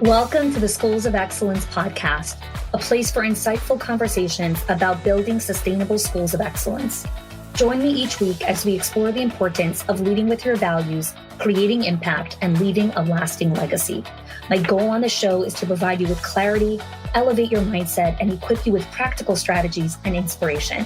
Welcome to the Schools of Excellence podcast, a place for insightful conversations about building sustainable schools of excellence. Join me each week as we explore the importance of leading with your values, creating impact, and leaving a lasting legacy. My goal on the show is to provide you with clarity, elevate your mindset, and equip you with practical strategies and inspiration.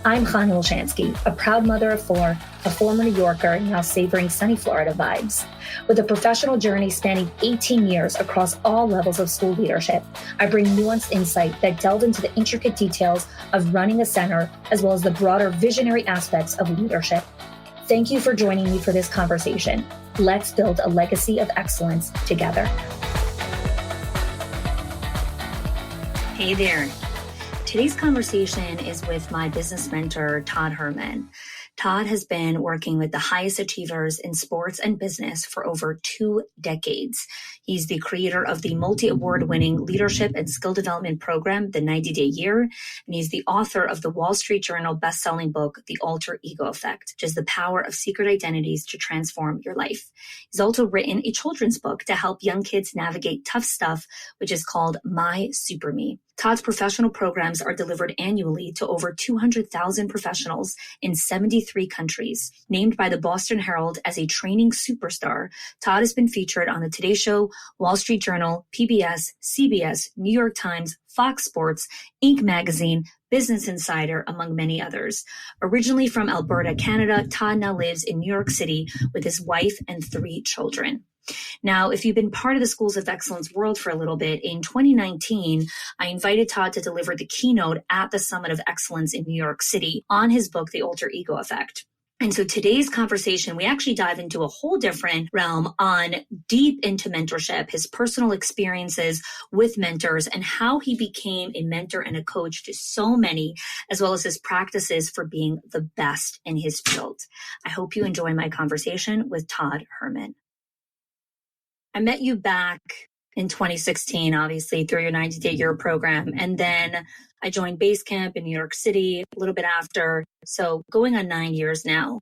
I'm Chanie, a proud mother of four, a former New Yorker, now savoring sunny Florida vibes. With a professional journey spanning 18 years across all levels of school leadership, I bring nuanced insight that delve into the intricate details of running a center, as well as the broader visionary aspects of leadership. Thank you for joining me for this conversation. Let's build a legacy of excellence together. Hey there. Today's conversation is with my business mentor, Todd Herman. Todd has been working with the highest achievers in sports and business for over 2 decades. He's the creator of the multi-award-winning leadership and skill development program, The 90-Day Year, and he's the author of the Wall Street Journal best-selling book, The Alter Ego Effect, which is the power of secret identities to transform your life. He's also written a children's book to help young kids navigate tough stuff, which is called My Super Me. Todd's professional programs are delivered annually to over 200,000 professionals in 73 countries. Named by the Boston Herald as a training superstar, Todd has been featured on the Today Show, Wall Street Journal, PBS, CBS, New York Times, Fox Sports, Inc. Magazine, Business Insider, among many others. Originally from Alberta, Canada, Todd now lives in New York City with his wife and 3 children. Now, if you've been part of the Schools of Excellence world for a little bit, in 2019, I invited Todd to deliver the keynote at the Summit of Excellence in New York City on his book, The Alter Ego Effect. And so today's conversation, we actually dive into a whole different realm on deep into mentorship, his personal experiences with mentors, and how he became a mentor and a coach to so many, as well as his practices for being the best in his field. I hope you enjoy my conversation with Todd Herman. I met you back in 2016, obviously, through your 90-Day Year program. And then I joined Basecamp in New York City a little bit after. So going on 9 years now.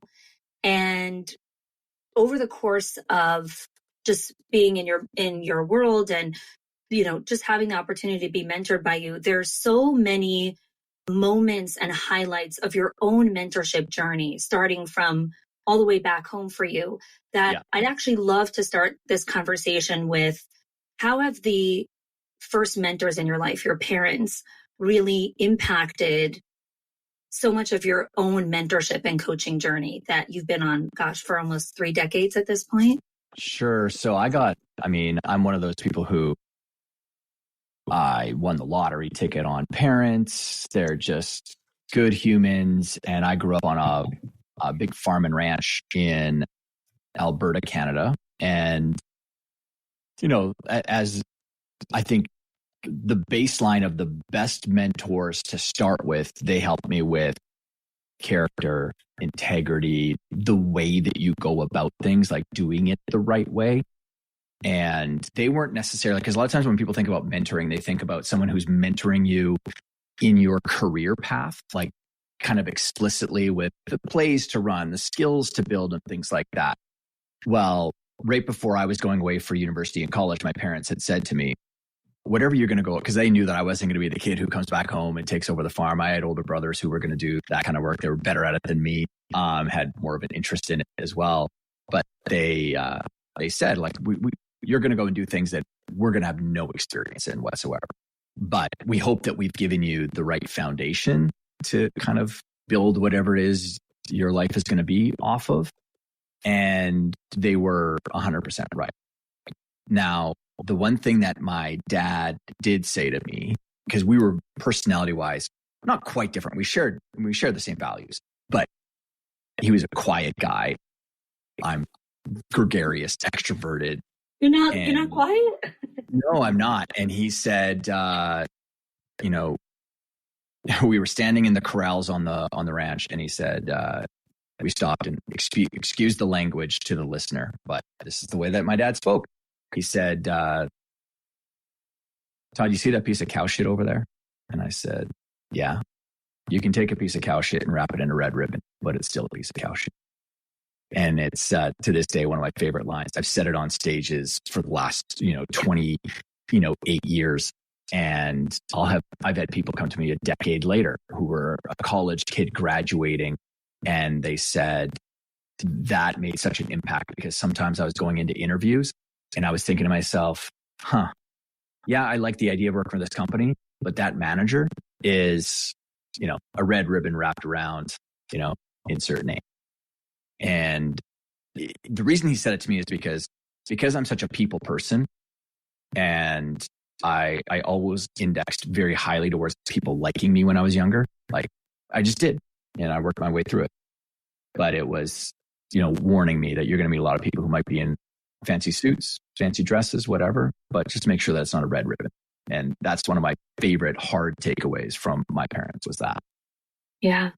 And over the course of just being in your world and, just having the opportunity to be mentored by you, there's so many moments and highlights of your own mentorship journey, starting from all the way back home for you, that I'd actually love to start this conversation with: how have the first mentors in your life, your parents, really impacted so much of your own mentorship and coaching journey that you've been on, for almost 3 decades at this point? Sure. So I'm one of those people who I won the lottery ticket on parents. They're just good humans. And I grew up on a big farm and ranch in Alberta, Canada. And, as I think the baseline of the best mentors to start with, they helped me with character, integrity, the way that you go about things, like doing it the right way. And they weren't necessarily, because a lot of times when people think about mentoring, they think about someone who's mentoring you in your career path, like kind of explicitly with the plays to run, the skills to build, and things like that. Well, right before I was going away for university and college, my parents had said to me, whatever you're going to go, because they knew that I wasn't going to be the kid who comes back home and takes over the farm. I had older brothers who were going to do that kind of work. They were better at it than me, had more of an interest in it as well. But they said, like, you're going to go and do things that we're going to have no experience in whatsoever. But we hope that we've given you the right foundation to kind of build whatever it is your life is going to be off of. And they were 100% right. Now, the one thing that my dad did say to me, because we were personality-wise not quite different. We shared the same values, but he was a quiet guy. I'm gregarious, extroverted. You're not quiet? No, I'm not. And he said, we were standing in the corrals on the ranch, and he said, we stopped and excuse the language to the listener, but this is the way that my dad spoke. He said, Todd, you see that piece of cow shit over there? And I said, yeah. You can take a piece of cow shit and wrap it in a red ribbon, but it's still a piece of cow shit. And it's to this day one of my favorite lines. I've said it on stages for the last 20 8 years. And I've had people come to me a decade later who were a college kid graduating, and they said that made such an impact because sometimes I was going into interviews and I was thinking to myself, yeah, I like the idea of working for this company, but that manager is, a red ribbon wrapped around, insert name. And the reason he said it to me is because I'm such a people person, and I always indexed very highly towards people liking me when I was younger. Like I just did, and I worked my way through it. But it was, warning me that you're going to meet a lot of people who might be in fancy suits, fancy dresses, whatever, but just make sure that it's not a red ribbon. And that's one of my favorite hard takeaways from my parents was that. Yeah.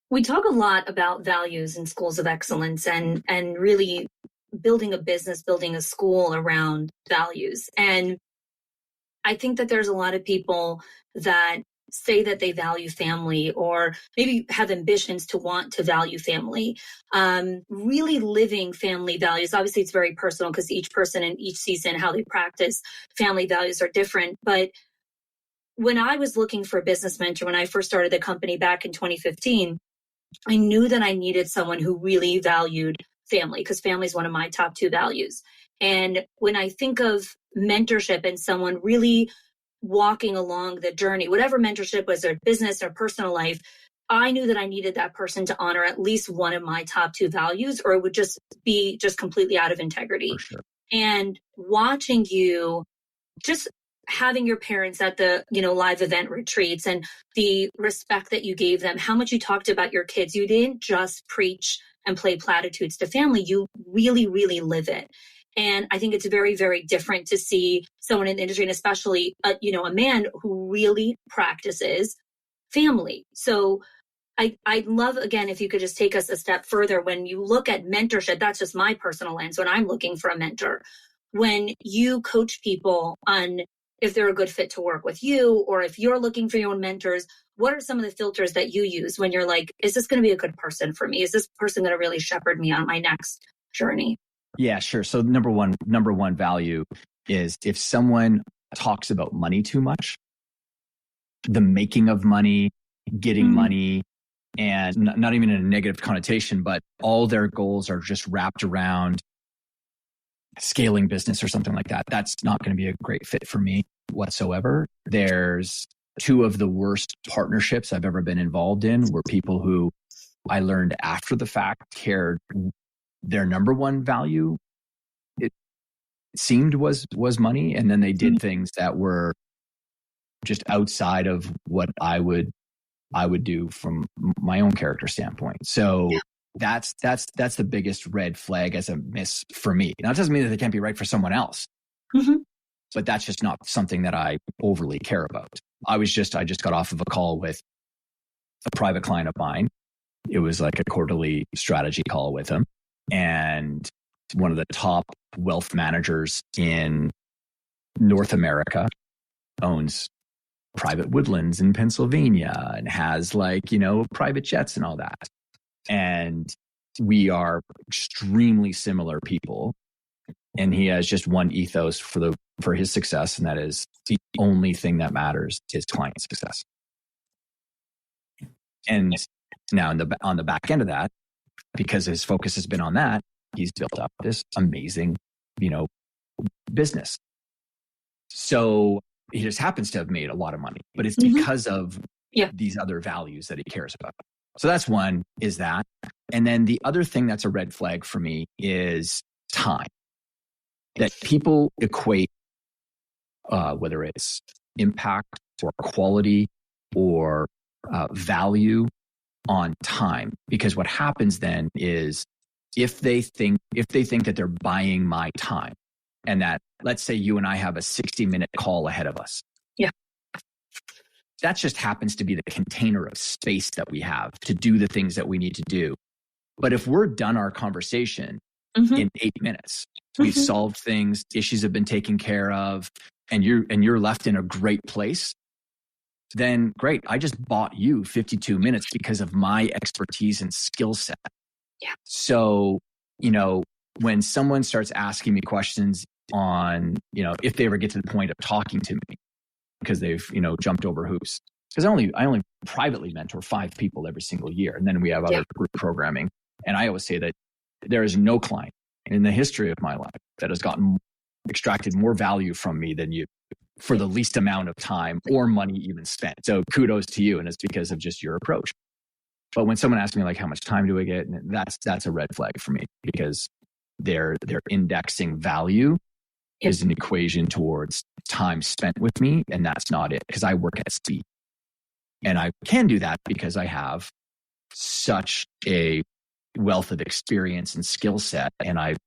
We talk a lot about values in schools of excellence and really building a business, building a school around values. And I think that there's a lot of people that say that they value family or maybe have ambitions to want to value family, really living family values. Obviously, it's very personal because each person in each season, how they practice family values are different. But when I was looking for a business mentor, when I first started the company back in 2015, I knew that I needed someone who really valued family because family is one of my top 2 values. And when I think of mentorship and someone really walking along the journey, whatever mentorship was, their business or personal life, I knew that I needed that person to honor at least one of my top 2 values, or it would just be completely out of integrity. For sure. And watching you, just having your parents at the, live event retreats and the respect that you gave them, how much you talked about your kids. You didn't just preach and play platitudes to family. You really, really live it. And I think it's very, very different to see someone in the industry, and especially, a man who really practices family. So I'd love, again, if you could just take us a step further. When you look at mentorship, that's just my personal lens when I'm looking for a mentor. When you coach people on if they're a good fit to work with you, or if you're looking for your own mentors, what are some of the filters that you use when you're like, is this going to be a good person for me? Is this person going to really shepherd me on my next journey? Yeah, sure. So number one value is if someone talks about money too much, the making of money, getting money, and not even in a negative connotation, but all their goals are just wrapped around scaling business or something like that. That's not going to be a great fit for me whatsoever. There's 2 of the worst partnerships I've ever been involved in were people who I learned after the fact cared their number one value, it seemed was money. And then they did things that were just outside of what I would do from my own character standpoint. So that's the biggest red flag as a miss for me. Now, it doesn't mean that they can't be right for someone else, but that's just not something that I overly care about. I just got off of a call with a private client of mine. It was like a quarterly strategy call with him. And one of the top wealth managers in North America owns private woodlands in Pennsylvania and has private jets and all that. And we are extremely similar people. And he has just one ethos for his success. And that is the only thing that matters is client success. And now on the back end of that, because his focus has been on that, he's built up this amazing, business. So he just happens to have made a lot of money, but it's because of these other values that he cares about. So that's one, is that. And then the other thing that's a red flag for me is time. That people equate, whether it's impact or quality or value on time. Because what happens then is if they think that they're buying my time, and that, let's say you and I have a 60-minute call ahead of us. Yeah. That just happens to be the container of space that we have to do the things that we need to do. But if we're done our conversation in 8 minutes, we've solved things, issues have been taken care of, and you're left in a great place, then great. I just bought you 52 minutes because of my expertise and skill set. Yeah. So, when someone starts asking me questions, on, if they ever get to the point of talking to me because they've, jumped over hoops. Because I only privately mentor 5 people every single year. And then we have other group programming. And I always say that there is no client in the history of my life that has extracted more value from me than you for the least amount of time or money even spent. So kudos to you. And it's because of just your approach. But when someone asks me like, how much time do I get? And that's a red flag for me, because they're indexing value is an equation towards time spent with me. And that's not it, because I work at speed. And I can do that because I have such a wealth of experience and skill set. And I've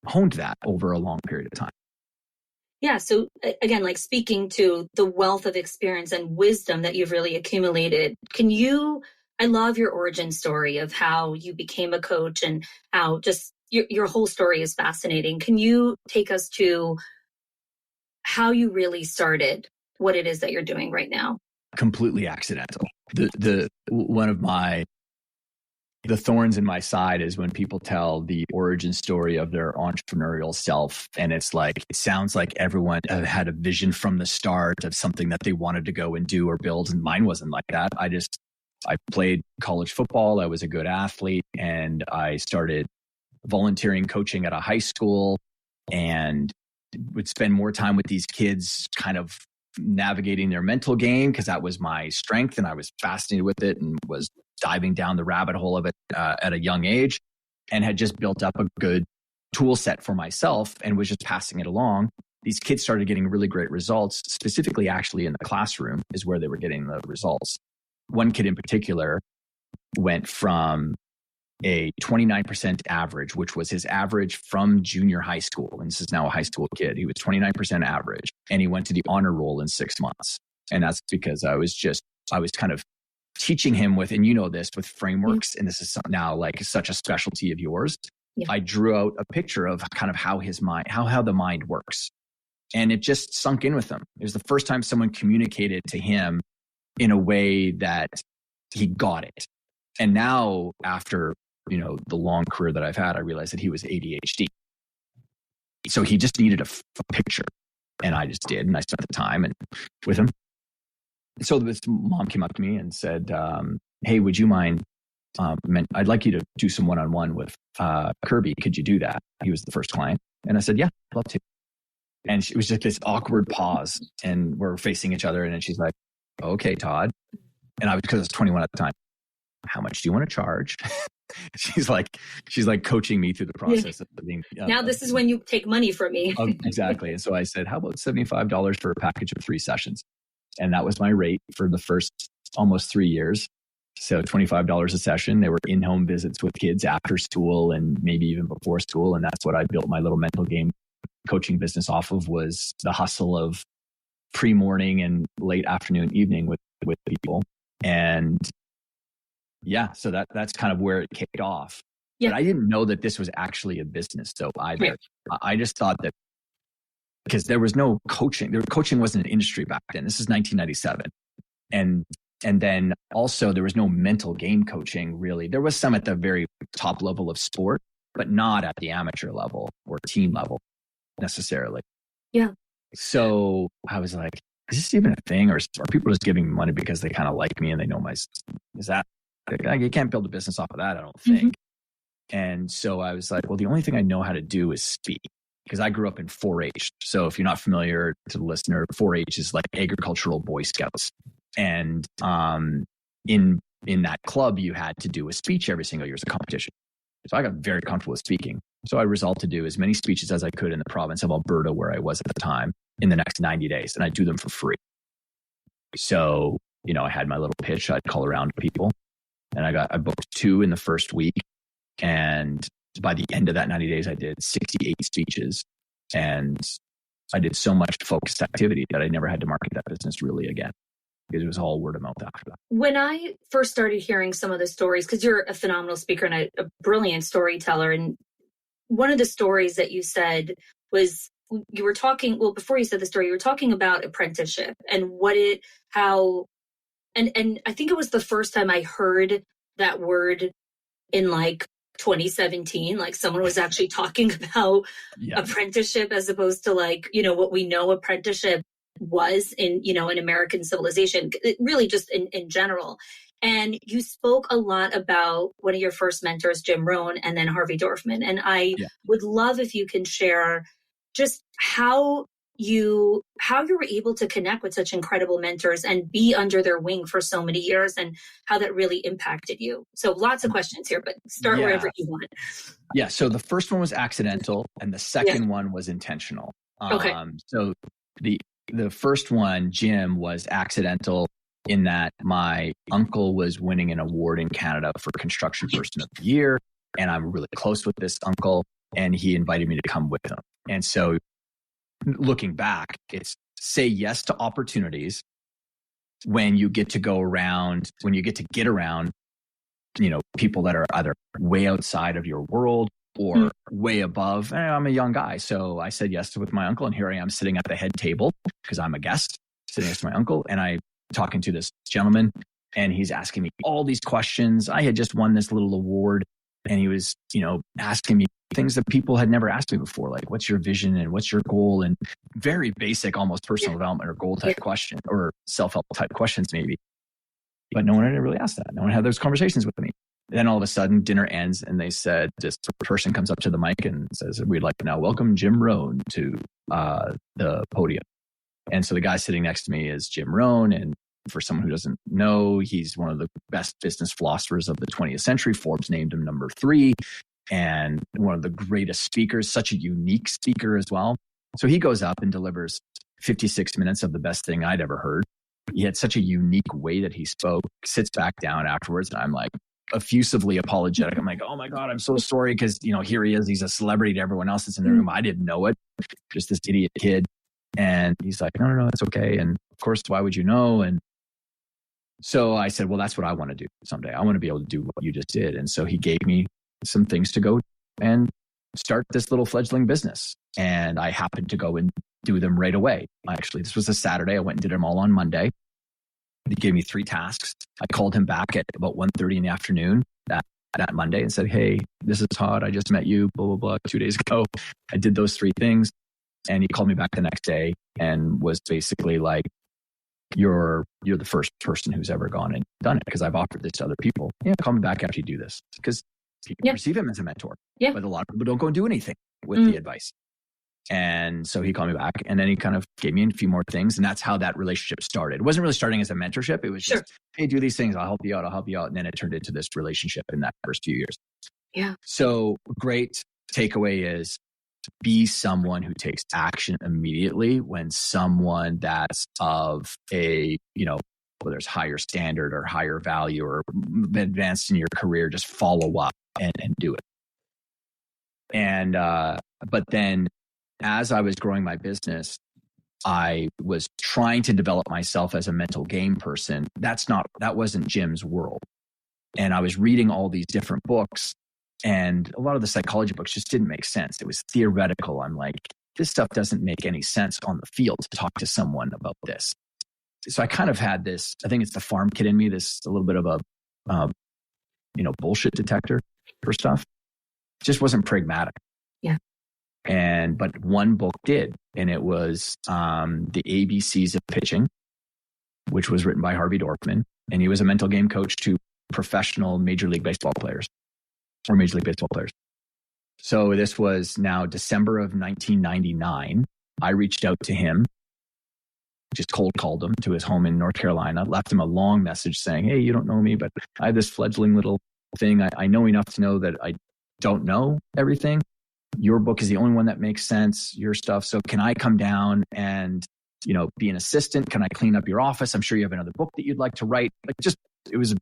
honed that over a long period of time. Yeah. So again, like speaking to the wealth of experience and wisdom that you've really accumulated, I love your origin story of how you became a coach and how just your whole story is fascinating. Can you take us to how you really started what it is that you're doing right now? Completely accidental. One of the thorns in my side is when people tell the origin story of their entrepreneurial self. And it's like, it sounds like everyone had a vision from the start of something that they wanted to go and do or build. And mine wasn't like that. I played college football. I was a good athlete, and I started volunteering coaching at a high school and would spend more time with these kids kind of navigating their mental game, because that was my strength. And I was fascinated with it and was diving down the rabbit hole of it at a young age, and had just built up a good tool set for myself and was just passing it along. These kids started getting really great results, specifically actually in the classroom is where they were getting the results. One kid in particular went from a 29% average, which was his average from junior high school. And this is now a high school kid. He was 29% average, and he went to the honor roll in 6 months. And that's because I was kind of teaching him with, and with frameworks. And this is now like such a specialty of yours. Yeah. I drew out a picture of kind of how his mind, how the mind works. And it just sunk in with him. It was the first time someone communicated to him in a way that he got it. And now after, the long career that I've had, I realized that he was ADHD. So he just needed a picture, and I just did. And I spent the time with him. So this mom came up to me and said, hey, would you mind, I'd like you to do some one-on-one with Kirby. Could you do that? He was the first client. And I said, yeah, I'd love to. And it was just this awkward pause, and we're facing each other. And then she's like, okay, Todd. And because I was 21 at the time, how much do you want to charge? she's like coaching me through the process of being. Now this is when you take money from me. Exactly. And so I said, how about $75 for a package of 3 sessions? And that was my rate for the first almost 3 years. So $25 a session. They were in-home visits with kids after school and maybe even before school. And that's what I built my little mental game coaching business off of, was the hustle of pre-morning and late afternoon, evening with people. And yeah, so that's kind of where it kicked off. Yeah. But I didn't know that this was actually a business though either. Right. I just thought that because there was no coaching, coaching wasn't an industry back then. This is 1997. And then also there was no mental game coaching really. There was some at the very top level of sport, but not at the amateur level or team level necessarily. Yeah. So I was like, is this even a thing, or are people just giving me money because they kind of like me and they know is that, you can't build a business off of that, I don't think. Mm-hmm. And so I was like, well, the only thing I know how to do is speak, because I grew up in 4-H. So if you're not familiar to the listener, 4-H is like agricultural Boy Scouts. And in that club, you had to do a speech every single year as a competition. So I got very comfortable with speaking. So I resolved to do as many speeches as I could in the province of Alberta, where I was at the time, in the next 90 days. And I'd do them for free. So, I had my little pitch. I'd call around to people, and I booked 2 in the first week. And by the end of that 90 days, I did 68 speeches, and I did so much focused activity that I never had to market that business really again, because it was all word of mouth after that. When I first started hearing some of the stories, because you're a phenomenal speaker and a brilliant storyteller, and one of the stories that you said was, you were talking, well, before you said the story, you were talking about apprenticeship and and I think it was the first time I heard that word in like 2017, like someone was actually talking about apprenticeship as opposed to like, what we know apprenticeship was in American civilization, really just in general. And you spoke a lot about one of your first mentors, Jim Rohn, and then Harvey Dorfman. And I would love if you can share just how you were able to connect with such incredible mentors and be under their wing for so many years, and how that really impacted you. So lots of questions here, but start wherever you want. Yeah. So the first one was accidental and the second one was intentional. Okay. So the first one, Jim, was accidental in that my uncle was winning an award in Canada for Construction Person of the Year. And I'm really close with this uncle, and he invited me to come with him. And so looking back, it's say yes to opportunities when you get to get around, people that are either way outside of your world or way above. And I'm a young guy. So I said yes with my uncle, and here I am sitting at the head table because I'm a guest sitting next to my uncle, and I'm talking to this gentleman, and he's asking me all these questions. I had just won this little award, and he was, asking me things that people had never asked me before, like what's your vision and what's your goal, and very basic, almost personal development or goal type question or self-help type questions maybe. But no one had really asked that. No one had those conversations with me. Then all of a sudden dinner ends, and they said, this person comes up to the mic and says, we'd like to now welcome Jim Rohn to the podium. And so the guy sitting next to me is Jim Rohn. And for someone who doesn't know, he's one of the best business philosophers of the 20th century. Forbes named him number 3, and one of the greatest speakers, such a unique speaker as well. So he goes up and delivers 56 minutes of the best thing I'd ever heard. He had such a unique way that he spoke, sits back down afterwards, and I'm like effusively apologetic. I'm like, oh my God, I'm so sorry. Because, here he is. He's a celebrity to everyone else that's in the room. I didn't know it. Just this idiot kid. And he's like, no, it's okay. And of course, why would you know? And so I said, well, that's what I want to do someday. I want to be able to do what you just did. And so he gave me some things to go and start this little fledgling business. And I happened to go and do them right away. Actually, this was a Saturday. I went and did them all on Monday. He gave me 3 tasks. I called him back at about 1:30 in the afternoon that Monday and said, hey, this is Todd. I just met you, blah, blah, blah, 2 days ago. I did those 3 things. And he called me back the next day and was basically like, you're the first person who's ever gone and done it, because I've offered this to other people. Yeah, call me back after you do this, because people perceive him as a mentor. Yeah. But a lot of people don't go and do anything with the advice. And so he called me back, and then he kind of gave me a few more things. And that's how that relationship started. It wasn't really starting as a mentorship. It was just, hey, do these things. I'll help you out. And then it turned into this relationship in that first few years. Yeah. So great takeaway is be someone who takes action immediately when someone that's of a, whether it's higher standard or higher value or advanced in your career, just follow up and do it. And, but then as I was growing my business, I was trying to develop myself as a mental game person. That wasn't Jim's world. And I was reading all these different books, and a lot of the psychology books just didn't make sense. It was theoretical. I'm like, this stuff doesn't make any sense on the field to talk to someone about this. So I kind of had this, I think it's the farm kid in me, this a little bit of a, bullshit detector for stuff. It just wasn't pragmatic. Yeah. But one book did, and it was The ABCs of Pitching, which was written by Harvey Dorfman. And he was a mental game coach to professional Major League Baseball players. So this was now December of 1999. I reached out to him, just cold called him to his home in North Carolina, left him a long message saying, hey, you don't know me, but I have this fledgling little thing. I know enough to know that I don't know everything. Your book is the only one that makes sense, your stuff. So can I come down and, be an assistant? Can I clean up your office? I'm sure you have another book that you'd like to write. It was a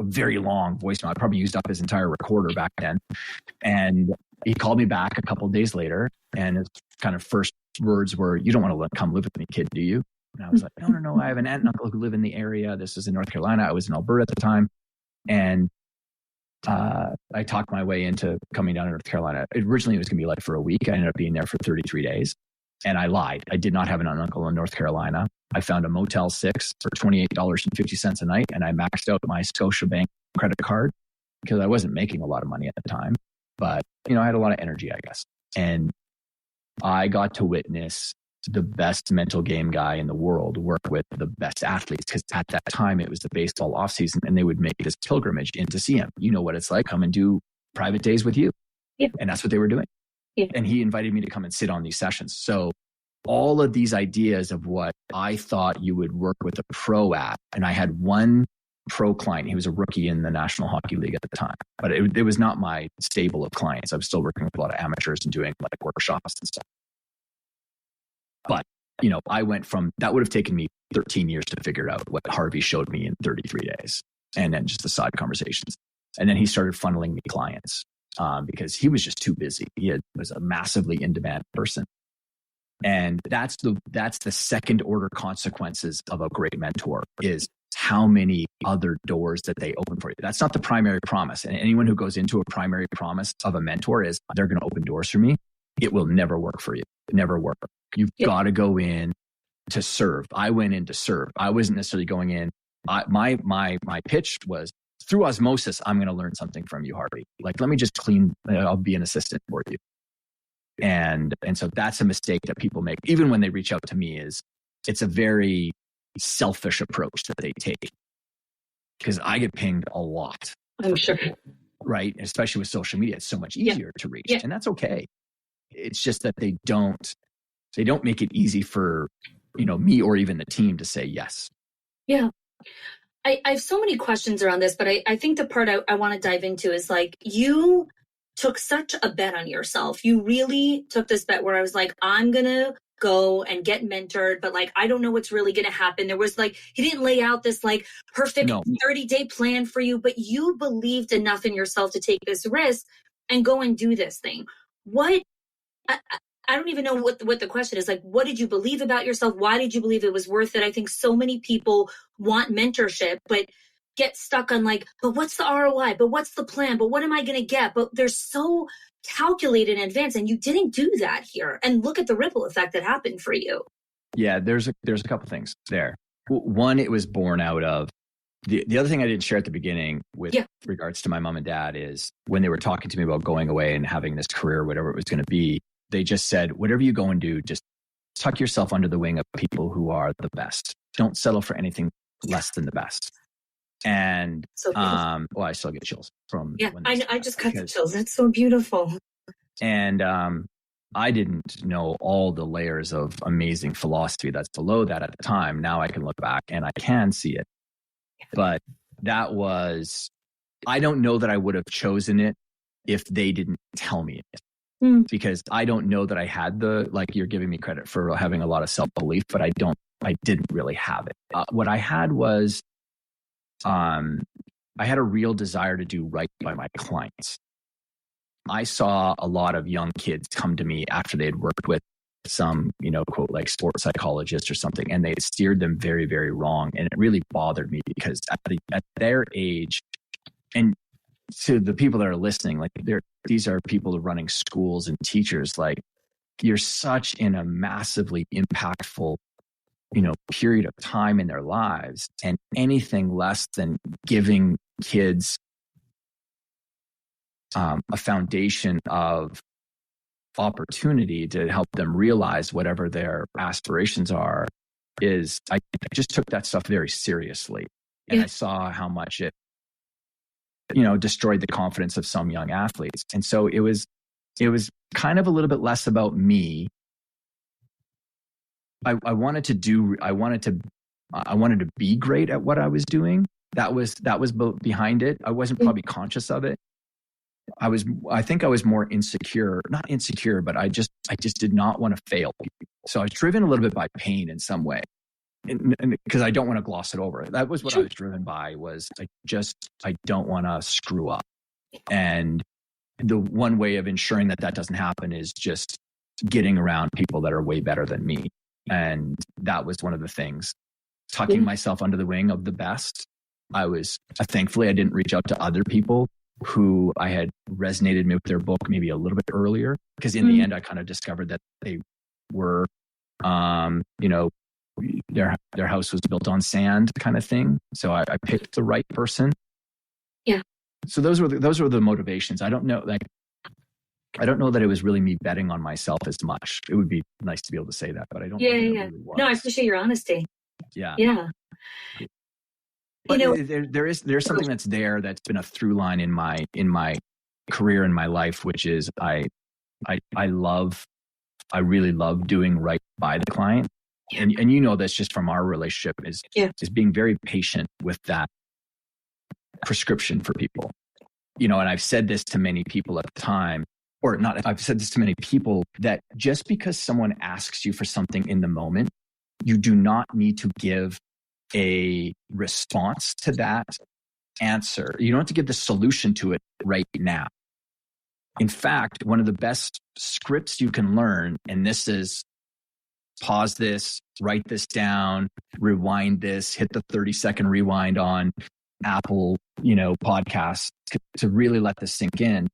very long voicemail. I probably used up his entire recorder back then. And he called me back a couple of days later, and his kind of first words were, you don't want to come live with me, kid, do you? And I was like, no. I have an aunt and uncle who live in the area. This is in North Carolina. I was in Alberta at the time. And I talked my way into coming down to North Carolina. Originally, it was going to be like for a week. I ended up being there for 33 days. And I lied. I did not have an aunt and uncle in North Carolina. I found a Motel 6 for $28.50 a night, and I maxed out my Scotiabank credit card. because I wasn't making a lot of money at the time, but I had a lot of energy, I guess. And I got to witness the best mental game guy in the world work with the best athletes, because at that time it was the baseball offseason and they would make this pilgrimage in to see him. You know what it's like, come and do private days with you. Yeah. And that's what they were doing. Yeah. And he invited me to come and sit on these sessions. So all of these ideas of what I thought you would work with a pro at, and I had one pro client. He was a rookie in the National Hockey League at the time, but it was not my stable of clients. I was still working with a lot of amateurs and doing like workshops and stuff. But, I went from, that would have taken me 13 years to figure out what Harvey showed me in 33 days. And then just the side conversations. And then he started funneling me clients because he was just too busy. He was a massively in-demand person. And that's the second order consequences of a great mentor, is how many other doors that they open for you. That's not the primary promise. And anyone who goes into a primary promise of a mentor is they're going to open doors for me. It will never work for you. Never work. You've got to go in to serve. I went in to serve. I wasn't necessarily going in. My pitch was, through osmosis, I'm going to learn something from you, Harvey. Like, let me just I'll be an assistant for you. And so that's a mistake that people make, even when they reach out to me, it's a very selfish approach that they take, because I get pinged a lot. I'm sure. Right. Especially with social media, it's so much easier to reach. Yeah. And that's okay. It's just that they don't make it easy for, me or even the team to say yes. Yeah. I have so many questions around this, but I think the part I want to dive into is like, you took such a bet on yourself. You really took this bet where I was like, I'm going to go and get mentored, but like, I don't know what's really going to happen. There was like, he didn't lay out this like perfect 30-day plan for you, but you believed enough in yourself to take this risk and go and do this thing. I don't even know what the question is. Like, what did you believe about yourself? Why did you believe it was worth it? I think so many people want mentorship, but get stuck on like, but what's the ROI? But what's the plan? But what am I going to get? But they're so calculated in advance, and you didn't do that here. And look at the ripple effect that happened for you. Yeah, there's a couple things there. One, it was born out of the other thing I didn't share at the beginning with regards to my mom and dad is when they were talking to me about going away and having this career, whatever it was going to be, they just said, whatever you go and do, just tuck yourself under the wing of people who are the best. Don't settle for anything less than the best. And, I still get chills from. Yeah, I just got the chills. That's so beautiful. And, I didn't know all the layers of amazing philosophy that's below that at the time. Now I can look back and I can see it. But I don't know that I would have chosen it if they didn't tell me it. Because I don't know that I had you're giving me credit for having a lot of self-belief, but I didn't really have it. What I had was, I had a real desire to do right by my clients. I saw a lot of young kids come to me after they had worked with some, quote, like sports psychologist or something, and they had steered them very, very wrong. And it really bothered me because at their age, and to the people that are listening, like these are people running schools and teachers, like you're such in a massively impactful, period of time in their lives, and anything less than giving kids a foundation of opportunity to help them realize whatever their aspirations are I just took that stuff very seriously. And I saw how much it, destroyed the confidence of some young athletes. And so it was kind of a little bit less about me. I wanted to be great at what I was doing. That was behind it. I wasn't probably conscious of it. I think I was more not insecure, but I just did not want to fail people. So I was driven a little bit by pain in some way. And because I don't want to gloss it over. That was what I was driven by, was I don't want to screw up. And the one way of ensuring that doesn't happen is just getting around people that are way better than me. And that was one of the things, tucking myself under the wing of the best. Thankfully I didn't reach out to other people who I had resonated with their book maybe a little bit earlier, because in the end I kind of discovered that they were, their house was built on sand kind of thing. So I picked the right person. Yeah. So those were the motivations. I don't know that it was really me betting on myself as much. It would be nice to be able to say that, but I don't know that it really was. No, I appreciate your honesty. Yeah. But there's something that's been a through line in my career, in my life, which is I really love doing right by the client. And you know this just from our relationship is being very patient with that prescription for people. And I've said this to many people at the time, or not, I've said this to many people, that just because someone asks you for something in the moment, you do not need to give a response to that answer. You don't have to give the solution to it right now. In fact, one of the best scripts you can learn, and this is pause this, write this down, rewind this, hit the 30-second rewind on Apple, podcasts to really let this sink in,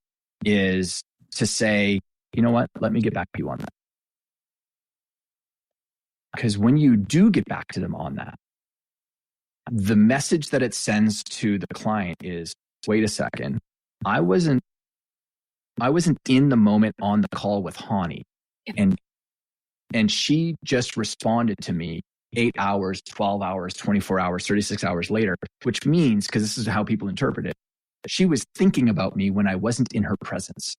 is to say, you know what, let me get back to you on that. Because when you do get back to them on that, the message that it sends to the client is, wait a second, I wasn't in the moment on the call with Chanie, and she just responded to me 8 hours, 12 hours, 24 hours, 36 hours later, which means, because this is how people interpret it, she was thinking about me when I wasn't in her presence.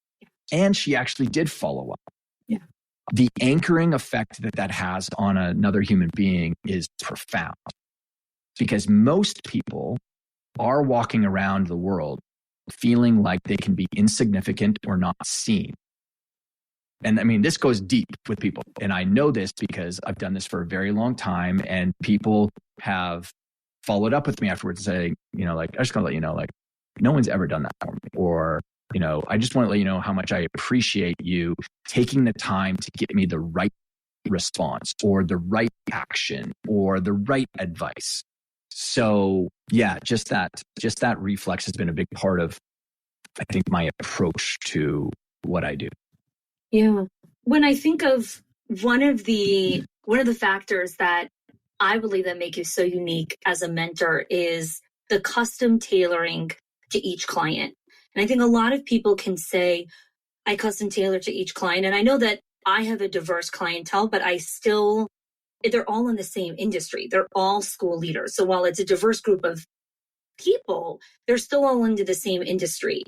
And she actually did follow up. Yeah. The anchoring effect that has on another human being is profound, because most people are walking around the world feeling like they can be insignificant or not seen. And I mean, this goes deep with people. And I know this because I've done this for a very long time, and people have followed up with me afterwards saying, I just gotta let you know, no one's ever done that for me. Or, I just want to let you know how much I appreciate you taking the time to get me the right response or the right action or the right advice. So yeah, just that reflex has been a big part of, I think, my approach to what I do. Yeah. When I think of one of the factors that I believe that make you so unique as a mentor is the custom tailoring to each client. And I think a lot of people can say, I custom tailor to each client. And I know that I have a diverse clientele, but they're all in the same industry. They're all school leaders. So while it's a diverse group of people, they're still all into the same industry.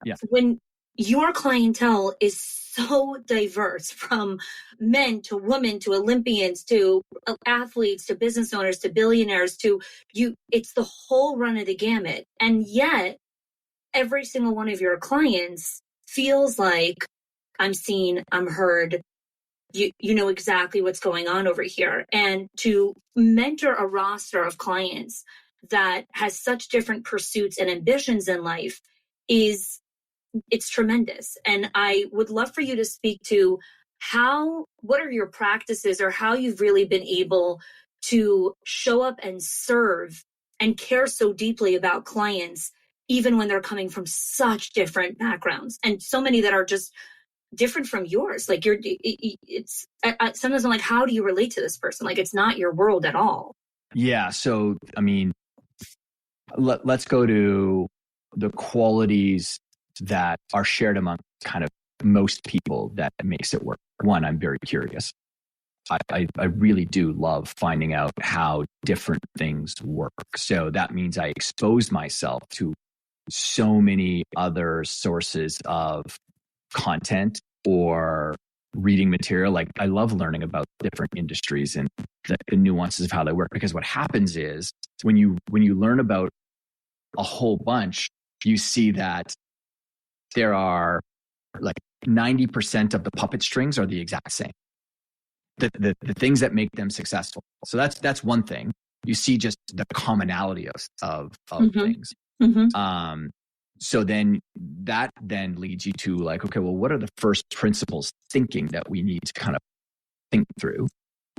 Yeah. When your clientele is so diverse, from men to women to Olympians to athletes to business owners to billionaires to you, it's the whole run of the gamut. And yet every single one of your clients feels like, I'm seen, I'm heard, you know exactly what's going on over here. And to mentor a roster of clients that has such different pursuits and ambitions in life it's tremendous. And I would love for you to speak to what are your practices, or how you've really been able to show up and serve and care so deeply about clients, even when they're coming from such different backgrounds, and so many that are just different from yours. Like sometimes I'm like, how do you relate to this person? Like, it's not your world at all. Yeah. So, I mean, let's go to the qualities that are shared among kind of most people that makes it work. One, I'm very curious. I really do love finding out how different things work. So that means I expose myself to so many other sources of content or reading material. Like, I love learning about different industries and the nuances of how they work, because what happens is when you learn about a whole bunch, you see that there are like 90% of the puppet strings are the exact same. The things that make them successful. So that's one thing. You see just the commonality of things. Mm-hmm. So then that leads you to like, okay, well, what are the first principles thinking that we need to kind of think through,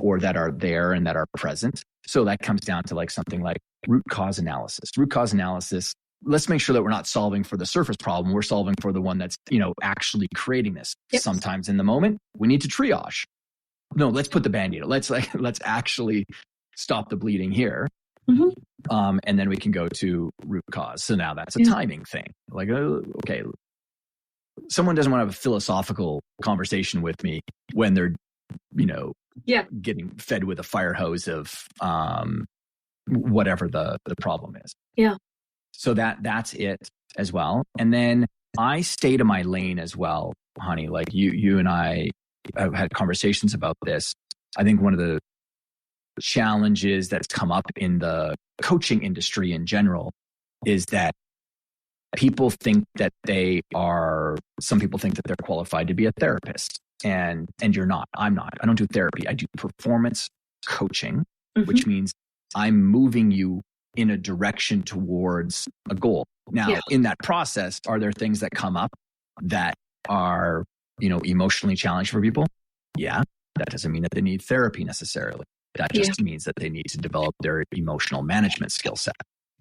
or that are there and that are present? So that comes down to like something like root cause analysis. Root cause analysis. Let's make sure that we're not solving for the surface problem. We're solving for the one that's, actually creating this. Yep. Sometimes in the moment, we need to triage. No, let's put the Band-Aid. Let's actually stop the bleeding here. Mm-hmm. And then we can go to root cause. So now that's a timing thing. Like, okay, someone doesn't want to have a philosophical conversation with me when they're, getting fed with a fire hose of whatever the problem is. Yeah. So that's it as well. And then I stay to my lane as well, honey. Like you and I have had conversations about this. I think one of the challenges that's come up in the coaching industry in general is that people think that some people think that they're qualified to be a therapist, and you're not. I'm not. I don't do therapy. I do performance coaching, which means I'm moving you in a direction towards a goal. Now, in that process, are there things that come up that are, emotionally challenged for people? Yeah. That doesn't mean that they need therapy necessarily. That just means that they need to develop their emotional management skill set.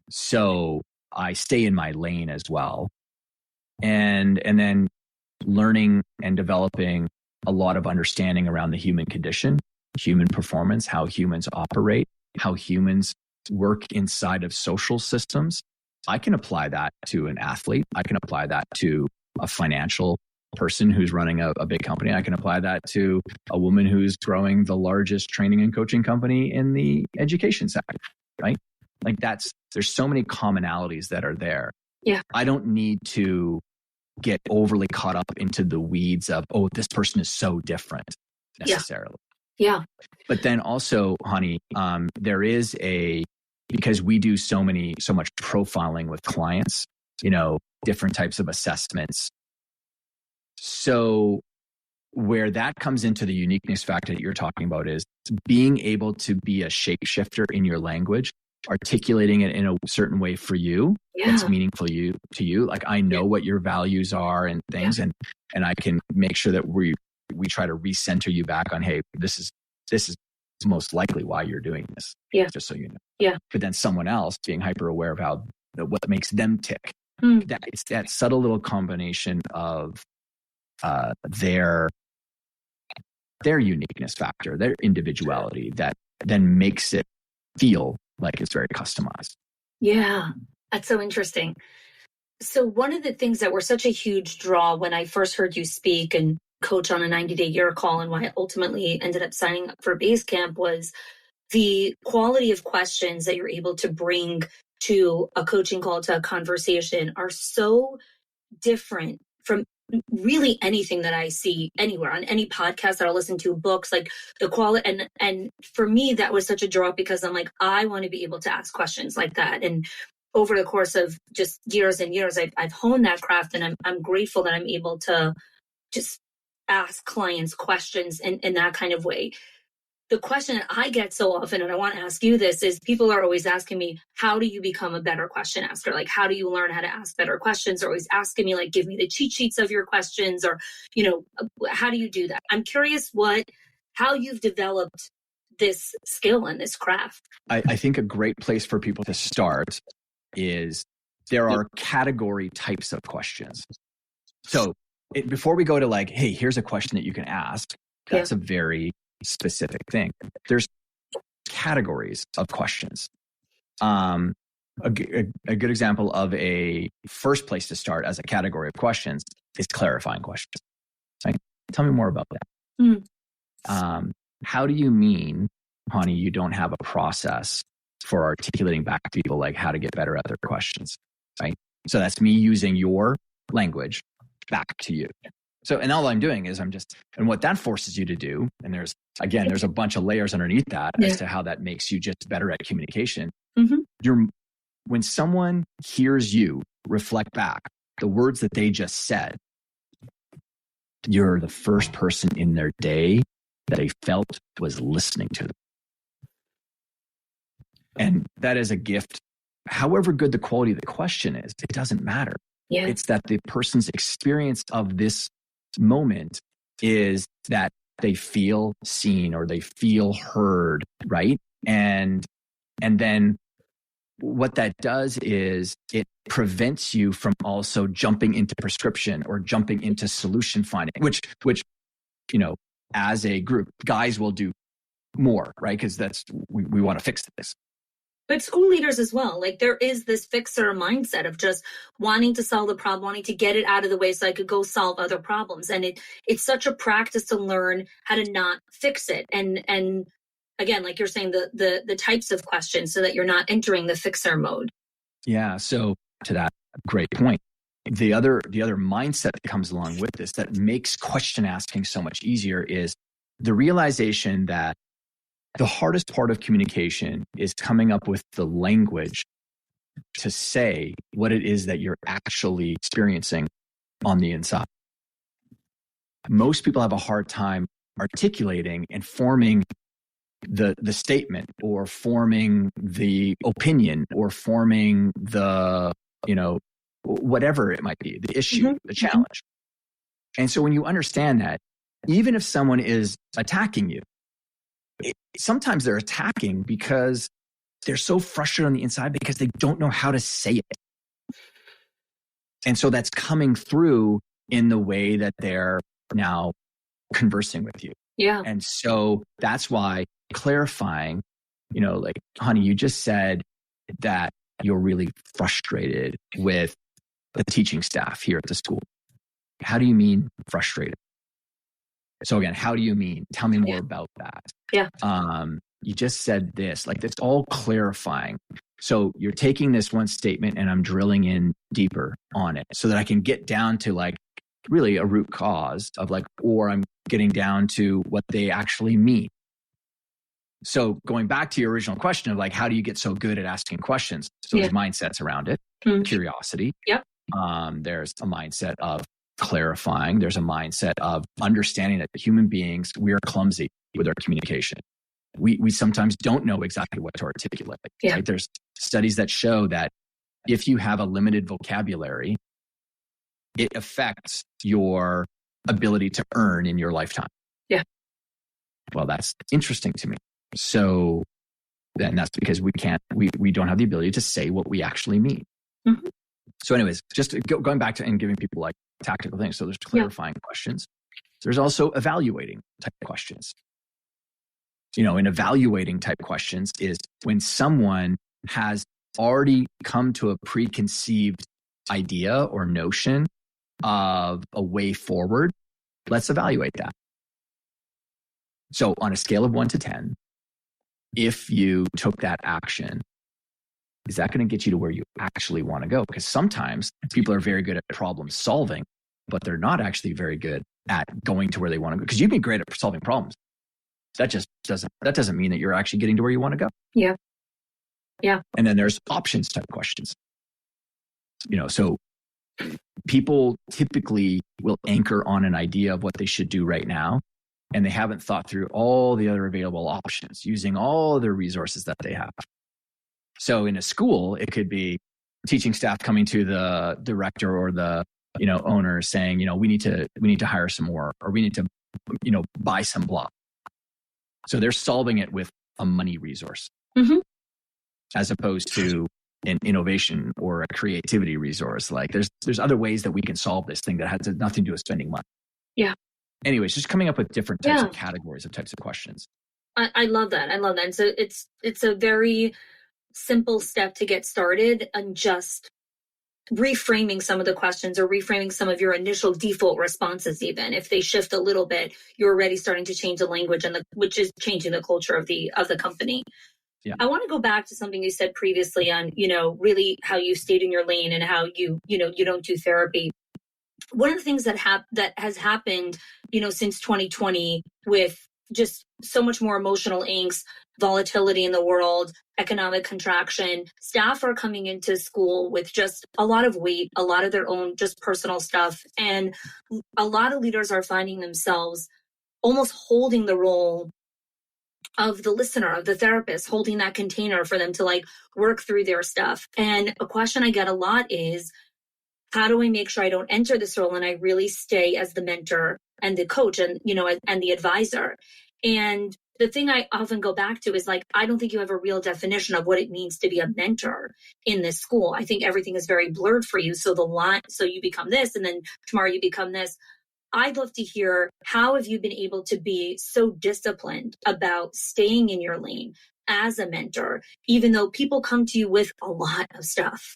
So I stay in my lane as well. And then learning and developing a lot of understanding around the human condition, human performance, how humans operate, how humans work inside of social systems. I can apply that to an athlete. I can apply that to a financial person who's running a big company. I can apply that to a woman who's growing the largest training and coaching company in the education sector, right? Like there's so many commonalities that are there. Yeah. I don't need to get overly caught up into the weeds of, this person is so different necessarily. Yeah. But then also, honey, there is because we do so much profiling with clients, different types of assessments. So where that comes into the uniqueness factor that you're talking about is being able to be a shapeshifter in your language, articulating it in a certain way for you that's meaningful to you. Like I know what your values are and things, and I can make sure that we try to recenter you back on, hey, this is most likely why you're doing this. Yeah. Just so you know. Yeah. But then someone else being hyper aware of what makes them tick. That it's that subtle little combination of their uniqueness factor, their individuality that then makes it feel like it's very customized. Yeah, that's so interesting. So one of the things that were such a huge draw when I first heard you speak and coach on a 90-day year call, and why I ultimately ended up signing up for Basecamp, was the quality of questions that you're able to bring to a coaching call, to a conversation, are so different from really anything that I see anywhere on any podcast that I listen to, books, like the quality. And for me, that was such a draw because I'm like, I want to be able to ask questions like that. And over the course of just years and years, I've honed that craft, and I'm grateful that I'm able to just ask clients questions in that kind of way. The question that I get so often, and I want to ask you this, is people are always asking me, how do you become a better question asker? Like, how do you learn how to ask better questions? They're always asking me, like, give me the cheat sheets of your questions, or, how do you do that? I'm curious how you've developed this skill and this craft. I think a great place for people to start is there are category types of questions. So before we go to like, hey, here's a question that you can ask, that's a very specific thing. There's categories of questions. A good example of a first place to start as a category of questions is clarifying questions. Right? Tell me more about that. How do you mean, honey, you don't have a process for articulating back to people like how to get better at their questions? Right. So that's me using your language back to you. So, and all I'm doing is and what that forces you to do, and there's a bunch of layers underneath that as to how that makes you just better at communication. When someone hears you reflect back the words that they just said, you're the first person in their day that they felt was listening to them. And that is a gift. However good the quality of the question is, it doesn't matter. Yeah. It's that the person's experience of this moment is that they feel seen or they feel heard, right? And then what that does is it prevents you from also jumping into prescription or jumping into solution finding, which as a group, guys will do more, right? Because we want to fix this. But school leaders as well, like there is this fixer mindset of just wanting to solve the problem, wanting to get it out of the way so I could go solve other problems. And it's such a practice to learn how to not fix it. And again, like you're saying, the types of questions so that you're not entering the fixer mode. Yeah. So to that, great point. The other mindset that comes along with this that makes question asking so much easier is the realization that the hardest part of communication is coming up with the language to say what it is that you're actually experiencing on the inside. Most people have a hard time articulating and forming the statement or forming the opinion or forming the, whatever it might be, the issue, the challenge. And so when you understand that, even if someone is attacking you, sometimes they're attacking because they're so frustrated on the inside because they don't know how to say it. And so that's coming through in the way that they're now conversing with you. Yeah. And so that's why clarifying, like, honey, you just said that you're really frustrated with the teaching staff here at the school. How do you mean frustrated? So again, how do you mean? Tell me more about that. Yeah. You just said this, like it's all clarifying. So you're taking this one statement and I'm drilling in deeper on it so that I can get down to like really a root cause of like, or I'm getting down to what they actually mean. So going back to your original question of like, how do you get so good at asking questions? So there's mindsets around it, curiosity. Yep. There's a mindset of clarifying. There's a mindset of understanding that human beings, we are clumsy with our communication. We sometimes don't know exactly what to articulate. Yeah. Right? There's studies that show that if you have a limited vocabulary, it affects your ability to earn in your lifetime. Yeah. Well, that's interesting to me. So then that's because we don't have the ability to say what we actually mean. Mm-hmm. So anyways, just going back to and giving people like tactical things. So there's clarifying questions. There's also evaluating type questions. In evaluating type questions is when someone has already come to a preconceived idea or notion of a way forward. Let's evaluate that. So on a scale of 1 to 10, if you took that action, is that going to get you to where you actually want to go? Because sometimes people are very good at problem solving, but they're not actually very good at going to where they want to go. Because you can be great at solving problems. That just doesn't mean that you're actually getting to where you want to go. Yeah. Yeah. And then there's options type questions. So people typically will anchor on an idea of what they should do right now. And they haven't thought through all the other available options using all the resources that they have. So in a school, it could be teaching staff coming to the director or the, owner saying, we need to hire some more, or we need to, buy some blah. So they're solving it with a money resource as opposed to an innovation or a creativity resource. Like there's other ways that we can solve this thing that has nothing to do with spending money. Yeah. Anyways, just coming up with different types of categories of types of questions. I love that. I love that. And so it's a very simple step to get started and just reframing some of the questions or reframing some of your initial default responses. Even if they shift a little bit, you're already starting to change the language which is changing the culture of the company. Yeah. I want to go back to something you said previously on, really how you stayed in your lane and how you don't do therapy. One of the things that has happened, since 2020 with just so much more emotional angst, volatility in the world, economic contraction, staff are coming into school with just a lot of weight, a lot of their own just personal stuff. And a lot of leaders are finding themselves almost holding the role of the listener, of the therapist, holding that container for them to like work through their stuff. And a question I get a lot is, how do I make sure I don't enter this role and I really stay as the mentor and the coach and, and the advisor? And the thing I often go back to is like, I don't think you have a real definition of what it means to be a mentor in this school. I think everything is very blurred for you. So you become this and then tomorrow you become this. I'd love to hear, how have you been able to be so disciplined about staying in your lane, as a mentor, even though people come to you with a lot of stuff.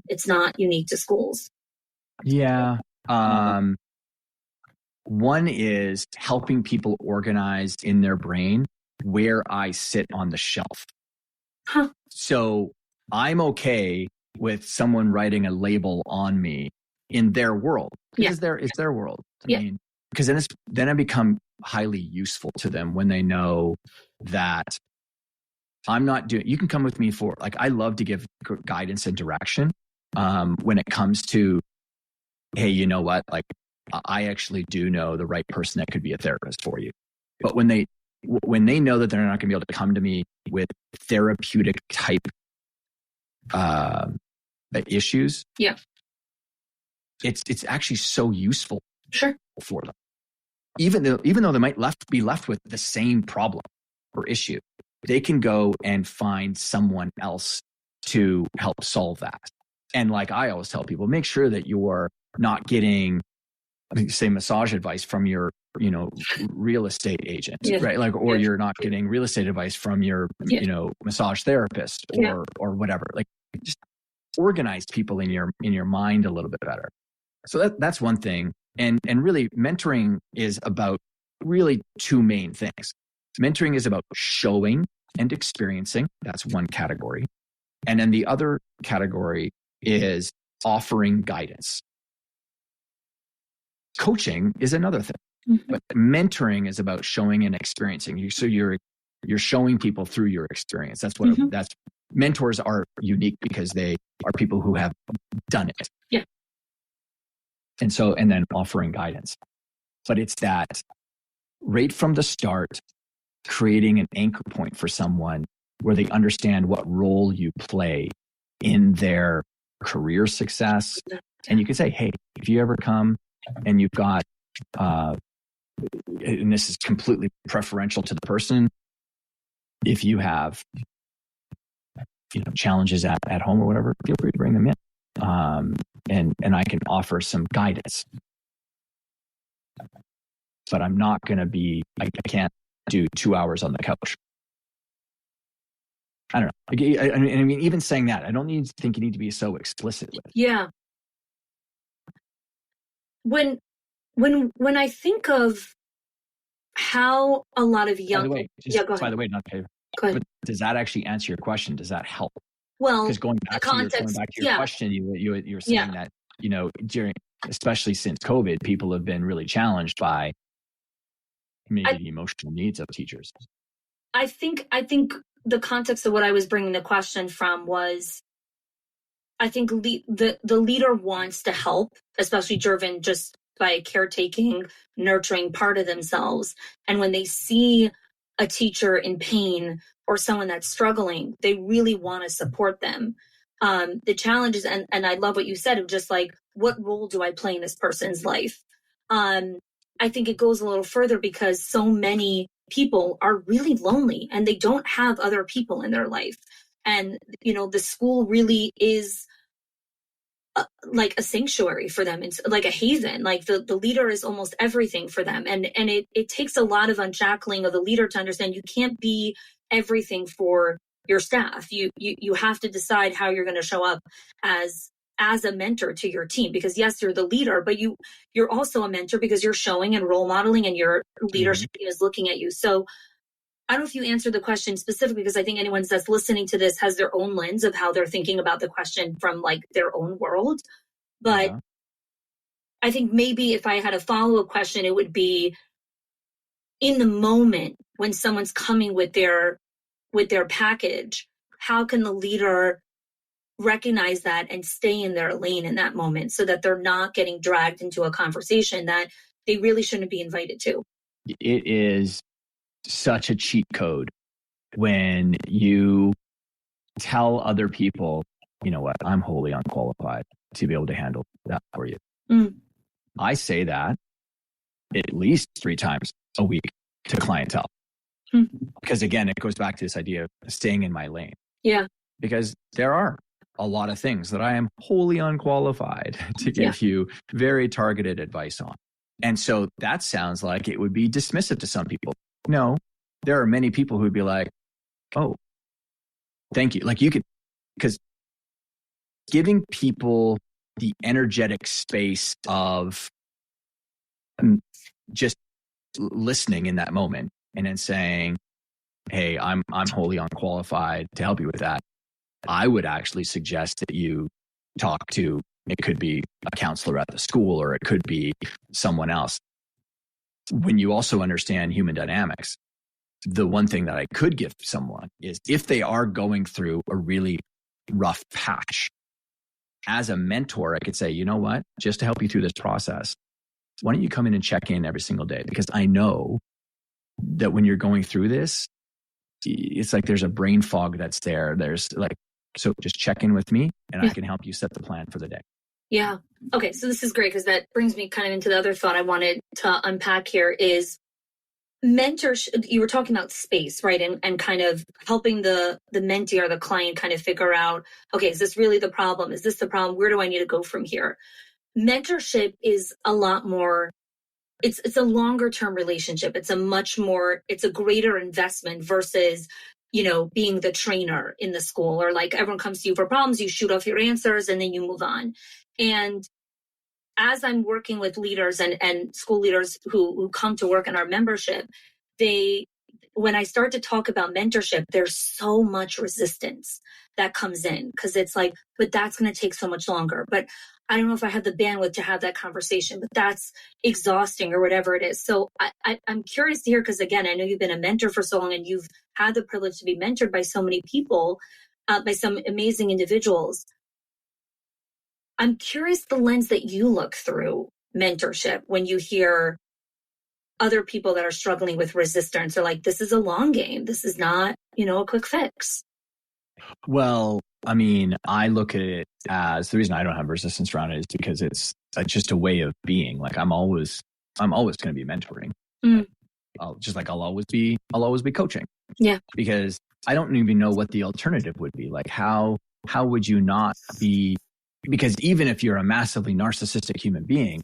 It's not unique to schools. Yeah. One is helping people organize in their brain where I sit on the shelf. Huh. So I'm okay with someone writing a label on me in their world, because it's their world. I mean, because then I become highly useful to them when they know that I'm not doing, you can come with me for, like, I love to give guidance and direction when it comes to, hey, you know what? Like, I actually do know the right person that could be a therapist for you. But when they know that they're not going to be able to come to me with therapeutic type issues, it's actually so useful for them. Even though they might be left with the same problem or issue, they can go and find someone else to help solve that. And like I always tell people, make sure that you're not getting, say, massage advice from your, real estate agent, right? Like, or you're not getting real estate advice from your, massage therapist or whatever. Like, just organize people in your mind a little bit better. So that's one thing. And really, mentoring is about really two main things. Mentoring is about showing and experiencing. That's one category. And then the other category is offering guidance. Coaching is another thing. Mm-hmm. But mentoring is about showing and experiencing. So you're showing people through your experience. That's what mentors are unique, because they are people who have done it. Yeah. And then offering guidance. But it's that right from the start, creating an anchor point for someone where they understand what role you play in their career success. And you can say, hey, if you ever come and you've got, and this is completely preferential to the person, if you have, challenges at home or whatever, feel free to bring them in. And I can offer some guidance. But I'm not going to be, I can't do 2 hours on the couch. I don't know. I mean, even saying that, I don't think you need to be so explicit with it. Yeah. When I think of how a lot of young... By the way, not to, but does that actually answer your question? Does that help? Well, because going back to your question, you were saying that, during, especially since COVID, people have been really challenged by maybe the emotional needs of teachers. I think the context of what I was bringing the question from was, I think the leader wants to help, especially driven just by caretaking, nurturing part of themselves. And when they see a teacher in pain or someone that's struggling, they really want to support them. The challenge is, and I love what you said, of just like, what role do I play in this person's life? I think it goes a little further, because so many people are really lonely and they don't have other people in their life. And, the school really is like a sanctuary for them. It's like a haven. Like the leader is almost everything for them. And it takes a lot of unshackling of the leader to understand you can't be everything for your staff. You have to decide how you're going to show up as a mentor to your team, because yes, you're the leader, but you're also a mentor because you're showing and role modeling, and your leadership team is looking at you. So I don't know if you answered the question specifically, because I think anyone that's listening to this has their own lens of how they're thinking about the question from like their own world. But I think maybe if I had a follow-up question, it would be, in the moment when someone's coming with their package, how can the leader recognize that and stay in their lane in that moment, so that they're not getting dragged into a conversation that they really shouldn't be invited to? It is such a cheat code when you tell other people, you know what, I'm wholly unqualified to be able to handle that for you. I say that at least 3 times a week to clientele. Because again, it goes back to this idea of staying in my lane. Yeah. Because there are a lot of things that I am wholly unqualified to give you very targeted advice on. And so that sounds like it would be dismissive to some people. No, there are many people who would be like, oh, thank you. Like you could, because giving people the energetic space of just listening in that moment and then saying, hey, I'm wholly unqualified to help you with that. I would actually suggest that you talk to, it could be a counselor at the school, or it could be someone else. When you also understand human dynamics, the one thing that I could give someone is if they are going through a really rough patch, as a mentor, I could say, you know what, just to help you through this process, why don't you come in and check in every single day? Because I know that when you're going through this, it's like there's a brain fog that's there. There's like, so just check in with me and I can help you set the plan for the day. Yeah. Okay. So this is great because that brings me kind of into the other thought I wanted to unpack here is mentorship. You were talking about space, right? And kind of helping the mentee or the client kind of figure out, okay, is this really the problem? Is this the problem? Where do I need to go from here? Mentorship is a lot more, it's a longer term relationship. It's a greater investment versus, being the trainer in the school, or like everyone comes to you for problems, you shoot off your answers and then you move on. And as I'm working with leaders and school leaders who come to work in our membership, when I start to talk about mentorship, there's so much resistance that comes in because it's like, but that's going to take so much longer. But I don't know if I have the bandwidth to have that conversation, but that's exhausting or whatever it is. So I'm curious to hear, because again, I know you've been a mentor for so long and you've had the privilege to be mentored by so many people, by some amazing individuals. I'm curious the lens that you look through mentorship when you hear other people that are struggling with resistance or like, this is a long game. This is not, a quick fix. Well, I mean, I look at it as the reason I don't have resistance around it is because it's just a way of being. Like I'm always going to be mentoring. I'll always be coaching. Yeah. Because I don't even know what the alternative would be. Like how would you not be, because even if you're a massively narcissistic human being,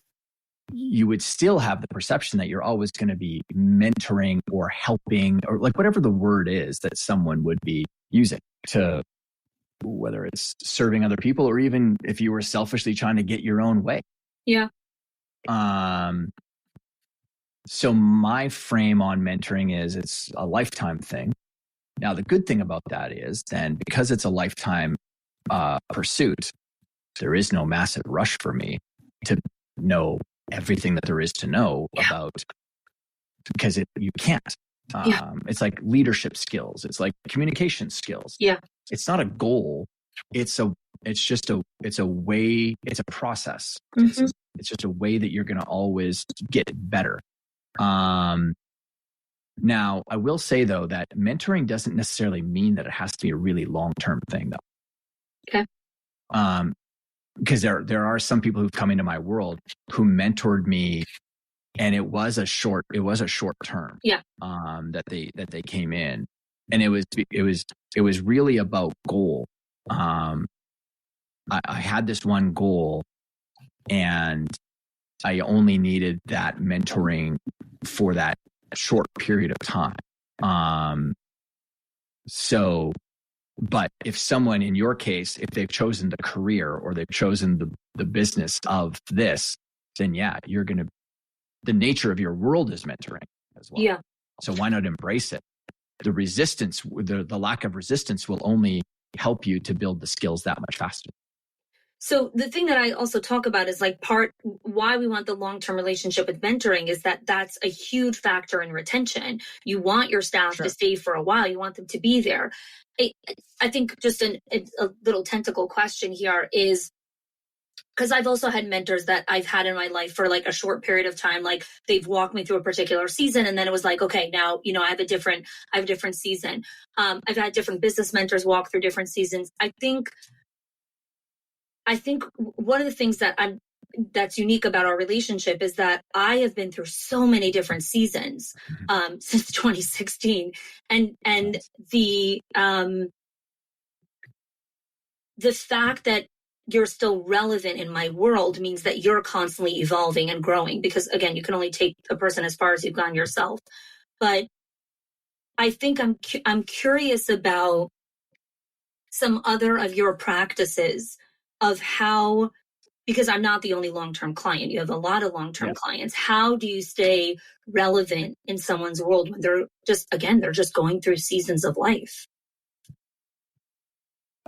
you would still have the perception that you're always going to be mentoring or helping or like whatever the word is that someone would be using to, whether it's serving other people or even if you were selfishly trying to get your own way. Yeah. So my frame on mentoring is it's a lifetime thing. Now, the good thing about that is then because it's a lifetime pursuit, there is no massive rush for me to know everything that there is to know about, because you can't. It's like leadership skills. It's like communication skills. Yeah. It's not a goal. It's a way, it's a process. Mm-hmm. It's just a way that you're going to always get better. Now, I will say, though, that mentoring doesn't necessarily mean that it has to be a really long-term thing, though. Okay. Because there are some people who've come into my world who mentored me, and it was a short term. Yeah. That they came in, and it was really about goal. I had this one goal, and I only needed that mentoring for that short period of time. But if someone in your case, if they've chosen the career or they've chosen the business of this, then the nature of your world is mentoring as well. Yeah. So why not embrace it? The resistance, the lack of resistance will only help you to build the skills that much faster. So the thing that I also talk about is like why we want the long-term relationship with mentoring is that that's a huge factor in retention. You want your staff to stay for a while. You want them to be there. I think just a little tentacle question here is, because I've also had mentors that I've had in my life for like a short period of time. Like they've walked me through a particular season, and then it was like, okay, now I have a different season. I've had different business mentors walk through different seasons. I think one of the things that's unique about our relationship is that I have been through so many different seasons since 2016, and the fact that you're still relevant in my world means that you're constantly evolving and growing, because again, you can only take a person as far as you've gone yourself. But I think I'm curious about some other of your practices of how, because I'm not the only long-term client. You have a lot of long-term clients. How do you stay relevant in someone's world when they're just going through seasons of life?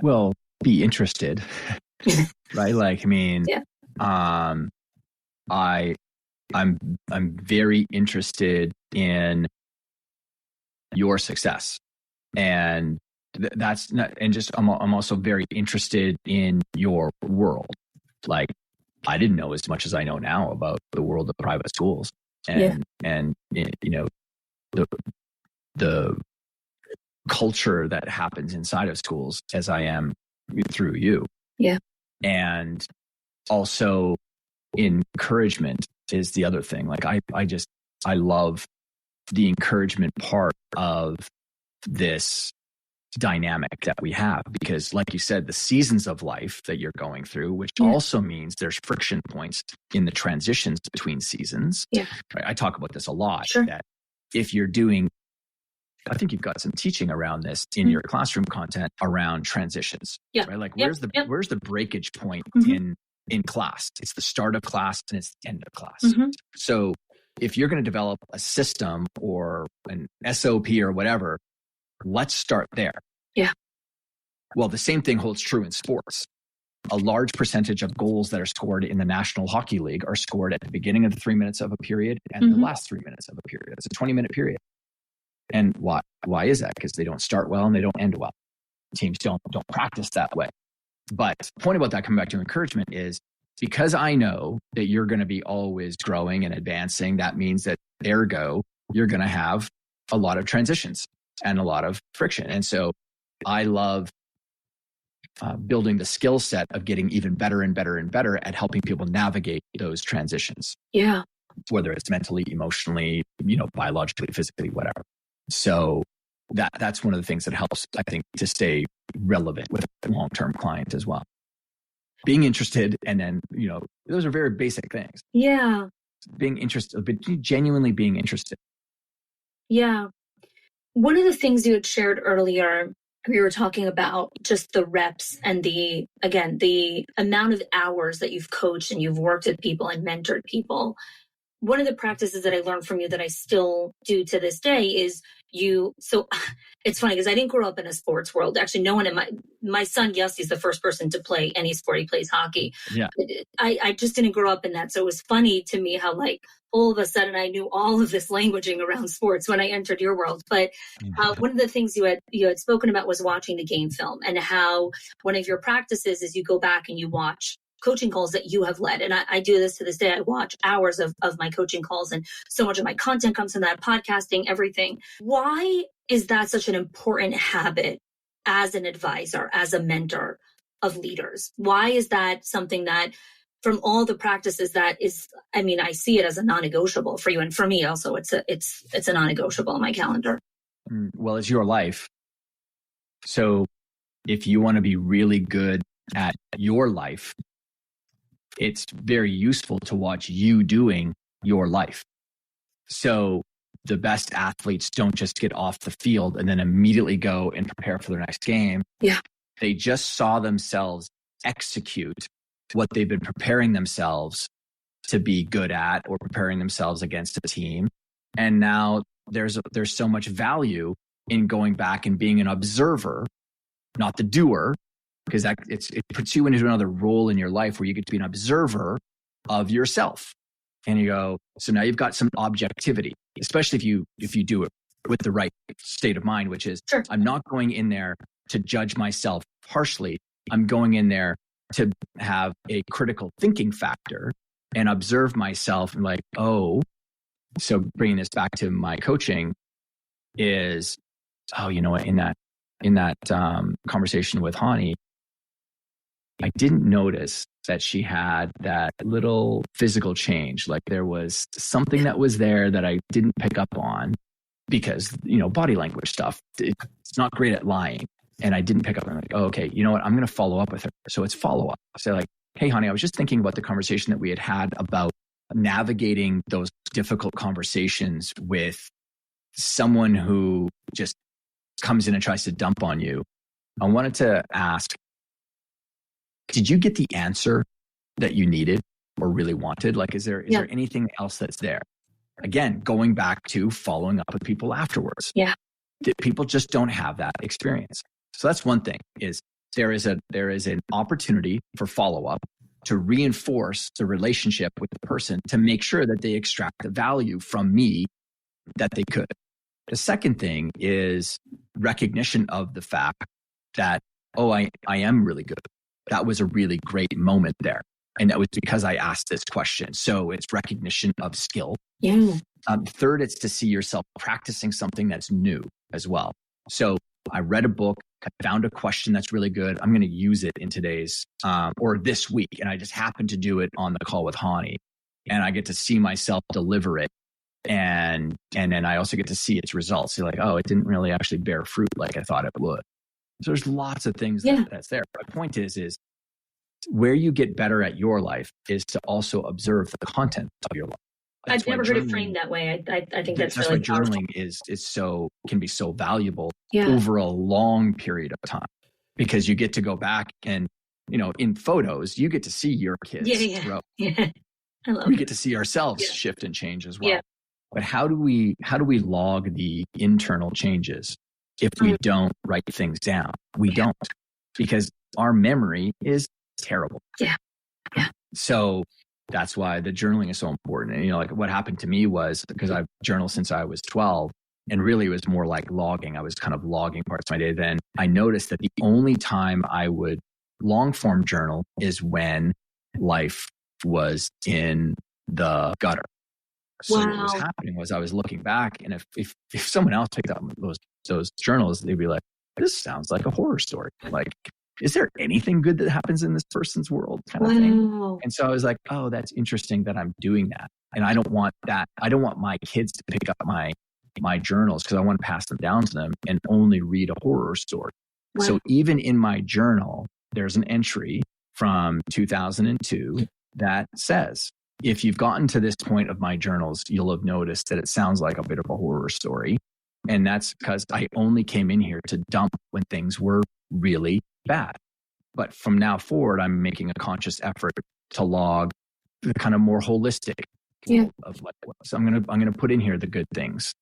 Well, be interested, right? Like, I mean, I'm very interested in your success, and that's not, and just I'm also very interested in your world. Like, I didn't know as much as I know now about the world of private schools, and you know, the culture that happens inside of schools as I am through you. Yeah. And also encouragement is the other thing. Like, I love the encouragement part of this dynamic that we have, because like you said, the seasons of life that you're going through, which also means there's friction points in the transitions between seasons. Yeah. Right? I talk about this a lot, Sure. that if you're doing, I think you've got some teaching around this in your classroom content around transitions. Yeah. Right? Like, where's the breakage point in class? It's the start of class and it's the end of class. So if you're going to develop a system or an SOP or whatever, let's start there. Yeah. Well, the same thing holds true in sports. A large percentage of goals that are scored in the National Hockey League are scored at the beginning of the 3 minutes of a period and the last 3 minutes of a period. It's a 20-minute period. And why is that? Because they don't start well and they don't end well. Teams don't practice that way. But the point about that, coming back to encouragement, is because I know that you're going to be always growing and advancing, that means that ergo, you're going to have a lot of transitions and a lot of friction. And so I love building the skill set of getting even better and better and better at helping people navigate those transitions. Yeah. Whether it's mentally, emotionally, biologically, physically, whatever. So that's one of the things that helps, I think, to stay relevant with a long-term client as well. Being interested, and then, those are very basic things. Yeah. Being interested, but genuinely being interested. Yeah. One of the things you had shared earlier, we were talking about just the reps and the amount of hours that you've coached and you've worked with people and mentored people. One of the practices that I learned from you that I still do to this day is so it's funny because I didn't grow up in a sports world. Actually, no one in my son, yes, he's the first person to play any sport. He plays hockey. Yeah. I just didn't grow up in that. So it was funny to me how, like, all of a sudden I knew all of this languaging around sports when I entered your world. But one of the things you had spoken about was watching the game film, and how one of your practices is you go back and you watch coaching calls that you have led. And I do this to this day. I watch hours of my coaching calls, and so much of my content comes from that, podcasting, everything. Why is that such an important habit as an advisor, as a mentor of leaders? Why is that something that, from all the practices, that is, I see it as a non-negotiable for you. And for me also, it's a non-negotiable on my calendar. Well, it's your life. So if you want to be really good at your life, it's very useful to watch you doing your life. So the best athletes don't just get off the field and then immediately go and prepare for their next game. Yeah. They just saw themselves execute what they've been preparing themselves to be good at, or preparing themselves against a team. And now there's so much value in going back and being an observer, not the doer, because it puts you into another role in your life where you get to be an observer of yourself. And you go, so now you've got some objectivity, especially if you do it with the right state of mind, which is, sure, I'm not going in there to judge myself harshly. I'm going in there to have a critical thinking factor and observe myself, and like, oh, so bringing this back to my coaching is, oh, you know what, in that conversation with Chanie, I didn't notice that she had that little physical change. Like, there was something that was there that I didn't pick up on, because, body language stuff, it's not great at lying. And I didn't pick up on it. Like, oh, okay, you know what? I'm going to follow up with her. So it's follow up. So like, hey, Chanie, I was just thinking about the conversation that we had about navigating those difficult conversations with someone who just comes in and tries to dump on you, I wanted to ask, did you get the answer that you needed or really wanted? Like, is there anything else that's there? Again, going back to following up with people afterwards. Yeah. People just don't have that experience. So that's one thing, is there is an opportunity for follow-up to reinforce the relationship with the person, to make sure that they extract the value from me that they could. The second thing is recognition of the fact that, oh, I am really good. That was a really great moment there. And that was because I asked this question. So it's recognition of skill. Yeah. Third, it's to see yourself practicing something that's new as well. So I read a book, I found a question that's really good. I'm going to use it in today's or this week. And I just happened to do it on the call with Chanie. And I get to see myself deliver it. And then I also get to see its results. You're like, oh, it didn't really actually bear fruit like I thought it would. So there's lots of things that's there. My point is where you get better at your life is to also observe the content of your life. I've never heard it framed that way. I think that's really why journaling can be so valuable Yeah. over a long period of time, because you get to go back and, in photos, you get to see your kids grow. Yeah. I love We it. get to see ourselves shift and change as well. Yeah. But how do we log the internal changes if we don't write things down? We don't, because our memory is terrible. Yeah. Yeah. So that's why the journaling is so important. And, like what happened to me was, because I've journaled since I was 12, and really it was more like logging. I was kind of logging parts of my day. Then I noticed that the only time I would long form journal is when life was in the gutter. So what was happening was I was looking back, and if someone else picked up those journals, they'd be like, this sounds like a horror story. Like, is there anything good that happens in this person's world, kind of thing? And so I was like, oh, that's interesting that I'm doing that. And I don't want that. I don't want my kids to pick up my journals, because I want to pass them down to them and only read a horror story. Wow. So even in my journal, there's an entry from 2002 that says, if you've gotten to this point of my journals, you'll have noticed that it sounds like a bit of a horror story. And that's because I only came in here to dump when things were really bad. But from now forward, I'm making a conscious effort to log the kind of more holistic of like, so I'm gonna put in here the good things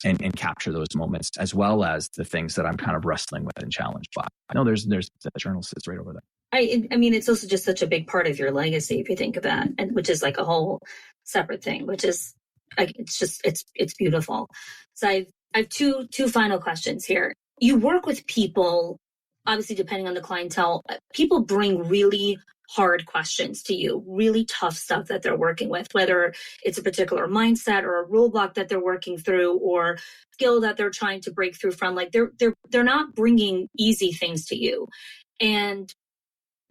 and capture those moments, as well as the things that I'm kind of wrestling with and challenged by. No, there's that journal sits right over there. I mean, it's also just such a big part of your legacy, if you think of that, and which is like a whole separate thing, which is it's beautiful. So I have two final questions here. You work with people, obviously, depending on the clientele, people bring really hard questions to you, really tough stuff that they're working with, whether it's a particular mindset or a roadblock that they're working through, or skill that they're trying to break through from. Like they're not bringing easy things to you. And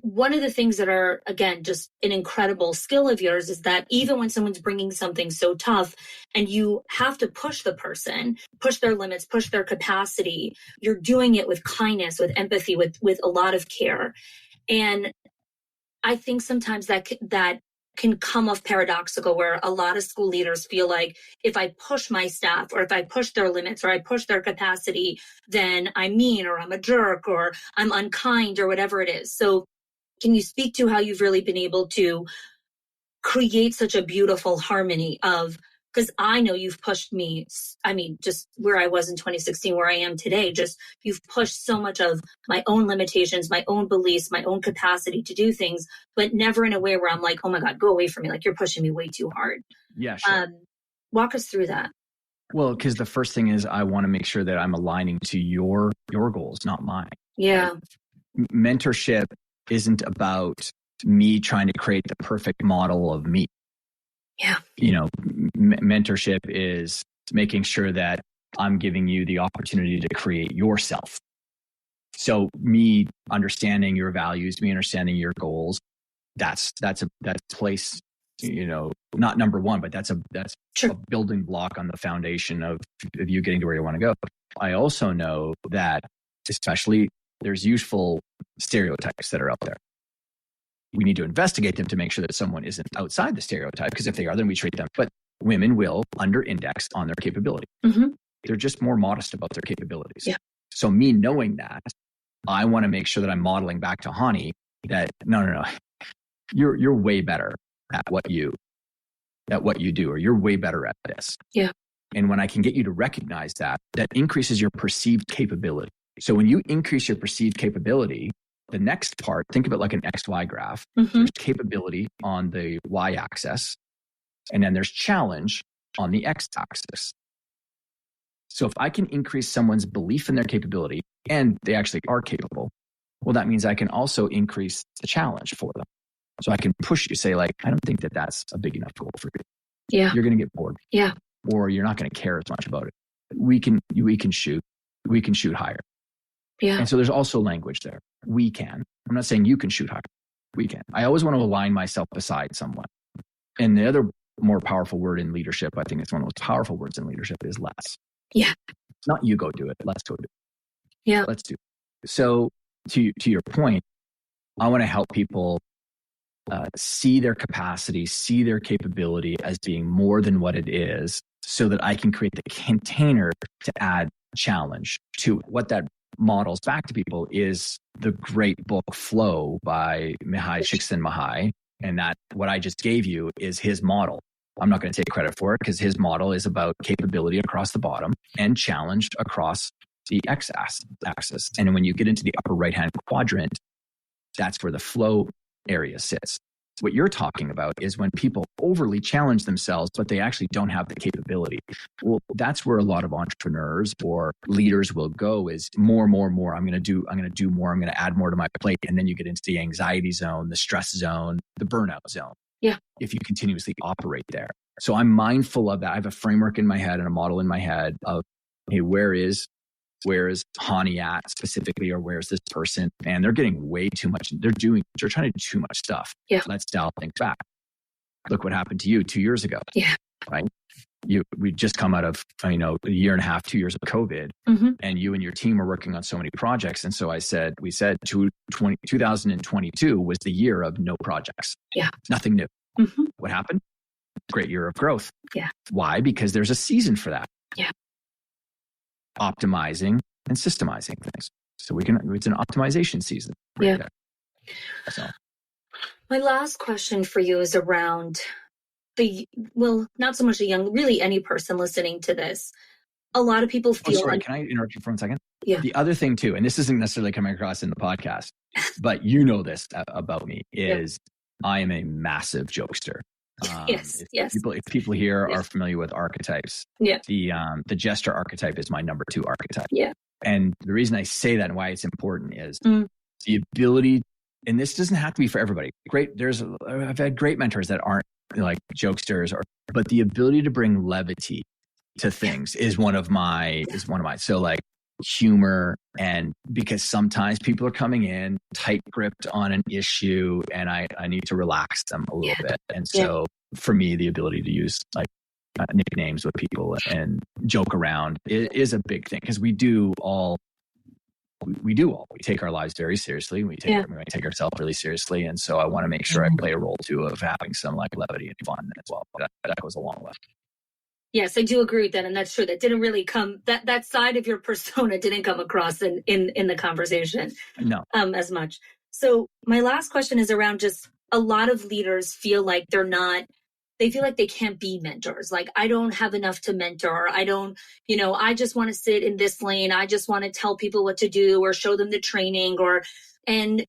one of the things that are, again, just an incredible skill of yours is that even when someone's bringing something so tough and you have to push the person, push their limits, push their capacity, you're doing it with kindness, with empathy, with a lot of care. And I think sometimes that can come off paradoxical, where a lot of school leaders feel like if I push my staff, or if I push their limits, or I push their capacity, then I'm mean, or I'm a jerk, or I'm unkind, or whatever it is. So can you speak to how you've really been able to create such a beautiful harmony of, because I know you've pushed me, I mean, just where I was in 2016, where I am today, just you've pushed so much of my own limitations, my own beliefs, my own capacity to do things, but never in a way where I'm like, oh my God, go away from me. Like you're pushing me way too hard. Yeah, sure. Walk us through that. Well, because the first thing is I want to make sure that I'm aligning to your goals, not mine. Yeah. Right? Mentorship isn't about me trying to create the perfect model of me. Yeah. Mentorship is making sure that I'm giving you the opportunity to create yourself. So me understanding your values, me understanding your goals, that's place, not number one, but that's Sure. a building block on the foundation of you getting to where you want to go. I also know that especially there's useful stereotypes that are out there. We need to investigate them to make sure that someone isn't outside the stereotype, because if they are, then we treat them. But women will under-index on their capability. Mm-hmm. They're just more modest about their capabilities. Yeah. So me knowing that, I want to make sure that I'm modeling back to Chanie that no, you're way better at what you do, or you're way better at this. Yeah. And when I can get you to recognize that, that increases your perceived capability. So when you increase your perceived capability, the next part, think of it like an XY graph. There's capability on the Y axis, and then there's challenge on the X axis. So if I can increase someone's belief in their capability, and they actually are capable, well, that means I can also increase the challenge for them. So I can push you, say like, I don't think that that's a big enough goal for you. Yeah. You're going to get bored. Yeah. Or you're not going to care as much about it. We can shoot higher. Yeah. And so there's also language there. We can. I'm not saying you can shoot higher. We can. I always want to align myself beside someone. And the other more powerful word in leadership, I think it's one of the most powerful words in leadership, is less. Yeah. It's not you go do it. Let's go do it. Yeah. Let's do it. So to your point, I want to help people see their capacity, see their capability as being more than what it is, so that I can create the container to add challenge to it. What that models back to people is the great book Flow by Mihai Csikszentmihalyi. And that what I just gave you is his model. I'm not going to take credit for it because his model is about capability across the bottom and challenge across the x-axis. And when you get into the upper right-hand quadrant, that's where the flow area sits. What you're talking about is when people overly challenge themselves, but they actually don't have the capability. Well, that's where a lot of entrepreneurs or leaders will go, is more. I'm going to do more. I'm going to add more to my plate. And then you get into the anxiety zone, the stress zone, the burnout zone. Yeah. If you continuously operate there. So I'm mindful of that. I have a framework in my head and a model in my head of, hey, where is Chanie at specifically, or where's this person? And they're getting way too much. They're trying to do too much stuff. Yeah. Let's dial things back. Look what happened to you 2 years ago. Yeah. Right. We just come out of, a year and a half, 2 years of COVID, and you and your team were working on so many projects. And so we said 2022 was the year of no projects. Yeah. Nothing new. What happened? Great year of growth. Yeah. Why? Because there's a season for that. Yeah. Optimizing and systemizing things. So it's an optimization season. Yeah. So my last question for you is around not so much really any person listening to this. A lot of people feel. Sorry, can I interrupt you for 1 second? Yeah. The other thing too, and this isn't necessarily coming across in the podcast, but you know this about me, is I am a massive jokester. Yes. If people here are familiar with archetypes, the jester archetype is my number 2 archetype. Yeah. And the reason I say that and why it's important is the ability, and this doesn't have to be for everybody. I've had great mentors that aren't like jokesters, but the ability to bring levity to things is one of mine. So like humor, and because sometimes people are coming in tight gripped on an issue and I need to relax them a little bit. And so for me, the ability to use like nicknames with people and joke around is a big thing, because we take our lives very seriously. We take ourselves really seriously. And so I want to make sure I play a role too of having some like levity and fun as well. That goes a long way. Yes, I do agree with that. And that's true. That didn't really that side of your persona didn't come across in the conversation. No. As much. So my last question is around just a lot of leaders feel like they feel like they can't be mentors. Like, I don't have enough to mentor. I just want to sit in this lane. I just want to tell people what to do or show them the training and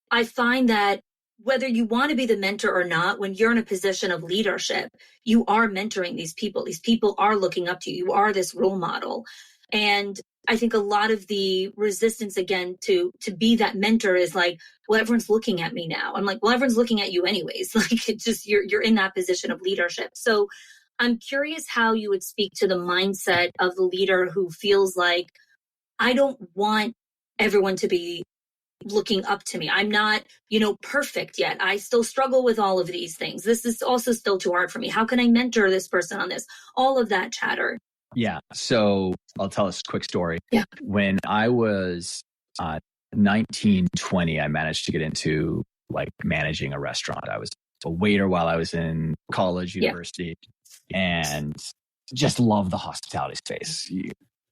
I find that whether you want to be the mentor or not, when you're in a position of leadership, you are mentoring these people. These people are looking up to you. You are this role model. And I think a lot of the resistance, again, to be that mentor is like, well, everyone's looking at me now. I'm like, well, everyone's looking at you anyways. Like, it's just, you're in that position of leadership. So I'm curious how you would speak to the mindset of the leader who feels like, I don't want everyone to be looking up to me. I'm not, perfect yet. I still struggle with all of these things. This is also still too hard for me. How can I mentor this person on this? All of that chatter. Yeah. So I'll tell a quick story. Yeah. When I was 19, 20, I managed to get into like managing a restaurant. I was a waiter while I was in college, university. And just love the hospitality space.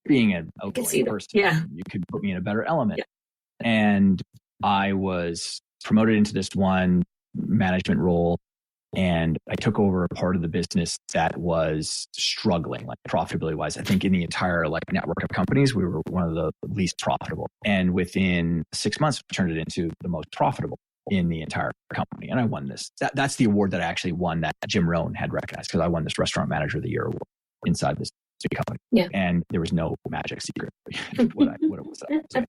Being an outgoing person, you could put me in a better element. Yeah. And I was promoted into this one management role, and I took over a part of the business that was struggling, like profitability wise. I think in the entire network of companies, we were one of the least profitable. And within 6 months, we turned it into the most profitable in the entire company. And I won this. That's the award that I actually won that Jim Rohn had recognized, because I won this Restaurant Manager of the Year award inside this big company. Yeah. And there was no magic secret what it was. So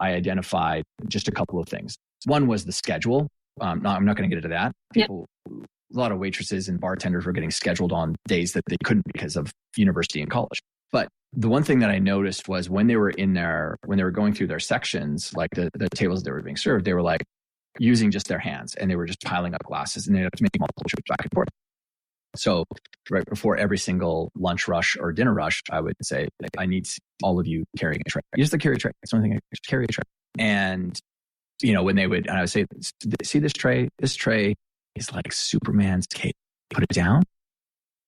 I identified just a couple of things. One was the schedule. I'm not going to get into that. A lot of waitresses and bartenders were getting scheduled on days that they couldn't because of university and college. But the one thing that I noticed was when they were going through their sections, like the tables that were being served, they were using just their hands, and they were just piling up glasses, and they had to make multiple trips back and forth. So right before every single lunch rush or dinner rush, I would say, I need all of you carrying a tray. You just carry a tray. That's the only thing. I just carry a tray. And when they would, and I would say, see this tray? This tray is like Superman's cape. Put it down.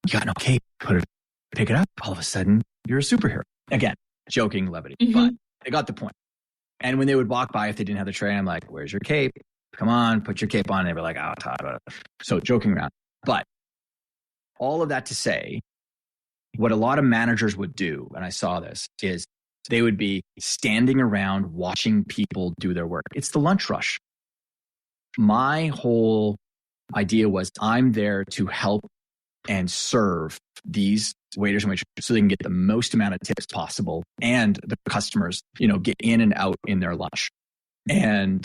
You got no cape. Pick it up. All of a sudden, you're a superhero. Again, joking, levity, but they got the point. And when they would walk by, if they didn't have the tray, I'm like, where's your cape? Come on, put your cape on. And they were like, oh, Todd. So joking around. But all of that to say, what a lot of managers would do, and I saw this, is they would be standing around watching people do their work. It's the lunch rush. My whole idea was I'm there to help and serve these waiters and waitresses so they can get the most amount of tips possible, and the customers, get in and out in their lunch. And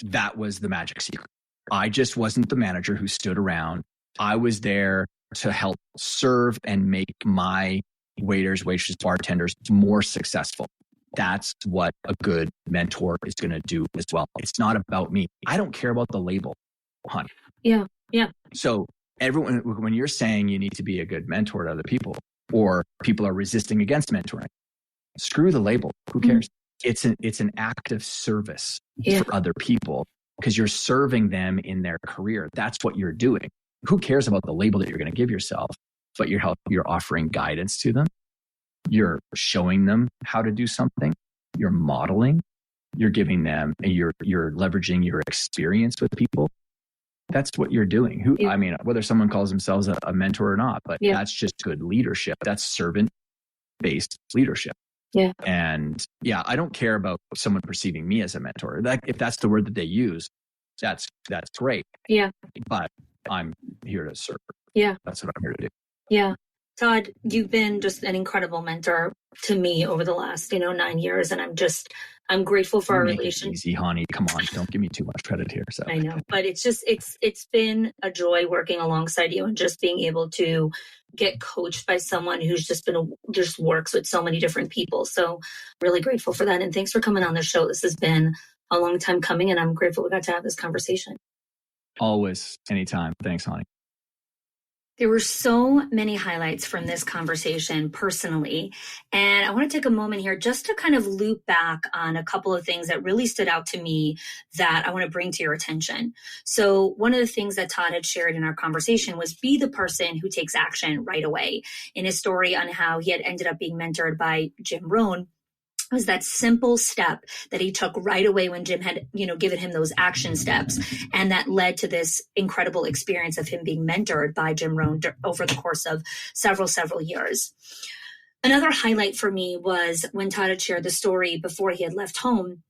that was the magic secret. I just wasn't the manager who stood around. I was there to help serve and make my waiters, waitresses, bartenders more successful. That's what a good mentor is going to do as well. It's not about me. I don't care about the label, honey. Yeah. Yeah. So everyone, when you're saying you need to be a good mentor to other people, or people are resisting against mentoring, screw the label. Who cares? It's an act of service for other people, because you're serving them in their career. That's what you're doing. Who cares about the label that you're going to give yourself? But you're offering guidance to them. You're showing them how to do something. You're modeling. You're giving them, you're leveraging your experience with people. That's what you're doing. I mean, whether someone calls themselves a mentor or not, but that's just good leadership. That's servant-based leadership. Yeah. And I don't care about someone perceiving me as a mentor. If that's the word that they use, that's great. Yeah. But I'm here to serve. Yeah. That's what I'm here to do. Yeah. Todd, you've been just an incredible mentor to me over the last, 9 years. And I'm grateful for our relationship. Easy, honey. Come on. Don't give me too much credit here. So I know, but it's been a joy working alongside you, and just being able to get coached by someone who's just works with so many different people. So really grateful for that. And thanks for coming on the show. This has been a long time coming, and I'm grateful we got to have this conversation. Always, anytime. Thanks, honey. There were so many highlights from this conversation personally, and I want to take a moment here just to kind of loop back on a couple of things that really stood out to me that I want to bring to your attention. So one of the things that Todd had shared in our conversation was be the person who takes action right away. In his story on how he had ended up being mentored by Jim Rohn, was that simple step that he took right away when Jim had, given him those action steps. And that led to this incredible experience of him being mentored by Jim Rohn over the course of several years. Another highlight for me was when Todd had shared the story before he had left home,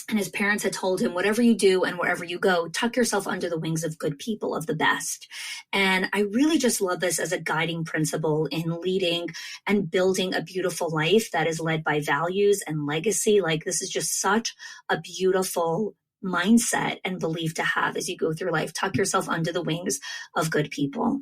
and his parents had told him, whatever you do and wherever you go, tuck yourself under the wings of good people, of the best. And I really just love this as a guiding principle in leading and building a beautiful life that is led by values and legacy. Like, this is just such a beautiful mindset and belief to have as you go through life. Tuck yourself under the wings of good people.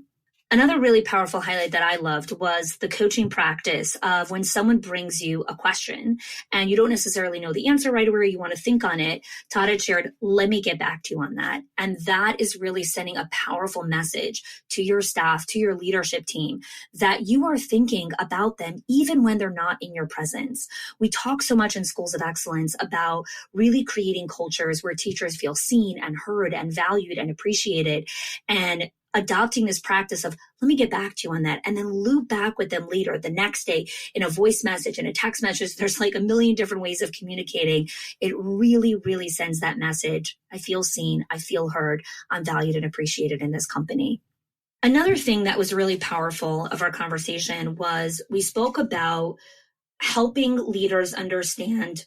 Another really powerful highlight that I loved was the coaching practice of when someone brings you a question and you don't necessarily know the answer right away, you want to think on it. Todd had shared, let me get back to you on that. And that is really sending a powerful message to your staff, to your leadership team, that you are thinking about them even when they're not in your presence. We talk so much in schools of excellence about really creating cultures where teachers feel seen and heard and valued and appreciated. And adopting this practice of, let me get back to you on that, and then loop back with them later the next day in a voice message, in a text message. There's like a million different ways of communicating. It really, really sends that message. I feel seen. I feel heard. I'm valued and appreciated in this company. Another thing that was really powerful of our conversation was we spoke about helping leaders understand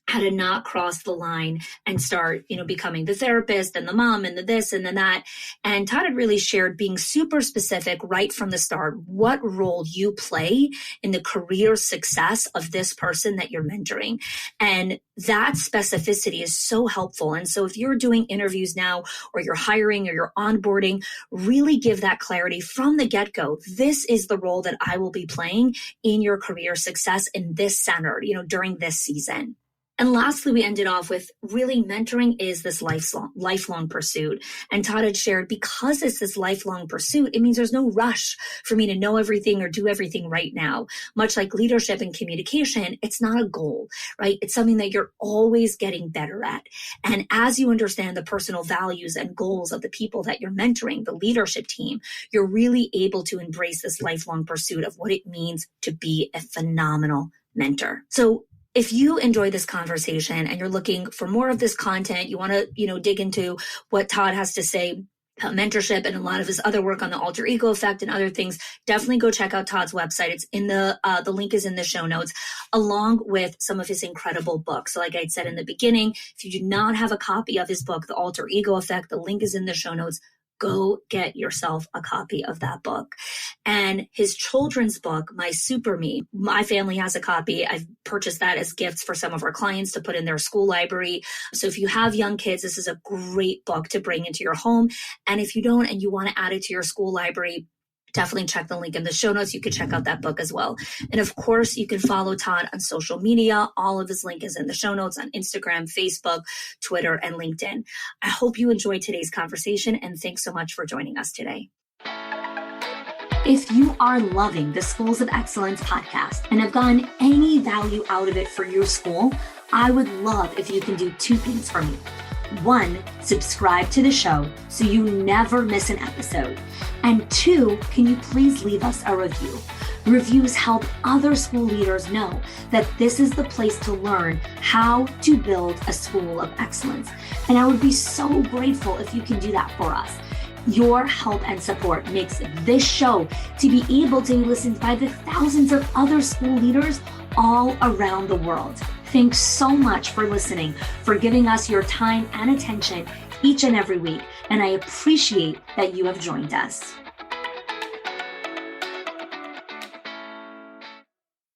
how to not cross the line and start, becoming the therapist and the mom and the this and the that. And Todd had really shared being super specific right from the start, what role you play in the career success of this person that you're mentoring. And that specificity is so helpful. And so if you're doing interviews now, or you're hiring, or you're onboarding, really give that clarity from the get-go. This is the role that I will be playing in your career success in this center, during this season. And lastly, we ended off with really mentoring is this lifelong pursuit. And Todd had shared, because it's this lifelong pursuit, it means there's no rush for me to know everything or do everything right now. Much like leadership and communication, it's not a goal, right? It's something that you're always getting better at. And as you understand the personal values and goals of the people that you're mentoring, the leadership team, you're really able to embrace this lifelong pursuit of what it means to be a phenomenal mentor. So if you enjoy this conversation and you're looking for more of this content, you want to, dig into what Todd has to say about mentorship and a lot of his other work on the alter ego effect and other things, definitely go check out Todd's website. It's in the link is in the show notes, along with some of his incredible books. So like I said in the beginning, if you do not have a copy of his book, The Alter Ego Effect, the link is in the show notes. Go get yourself a copy of that book. And his children's book, My Super Me, my family has a copy. I've purchased that as gifts for some of our clients to put in their school library. So if you have young kids, this is a great book to bring into your home. And if you don't, and you want to add it to your school library, definitely check the link in the show notes. You can check out that book as well. And of course, you can follow Todd on social media. All of his link is in the show notes on Instagram, Facebook, Twitter, and LinkedIn. I hope you enjoyed today's conversation, and thanks so much for joining us today. If you are loving the Schools of Excellence podcast and have gotten any value out of it for your school, I would love if you can do two things for me. One, subscribe to the show so you never miss an episode. And two, can you please leave us a review? Reviews help other school leaders know that this is the place to learn how to build a school of excellence. And I would be so grateful if you can do that for us. Your help and support makes this show to be able to be listened by the thousands of other school leaders all around the world. Thanks so much for listening, for giving us your time and attention each and every week. And I appreciate that you have joined us.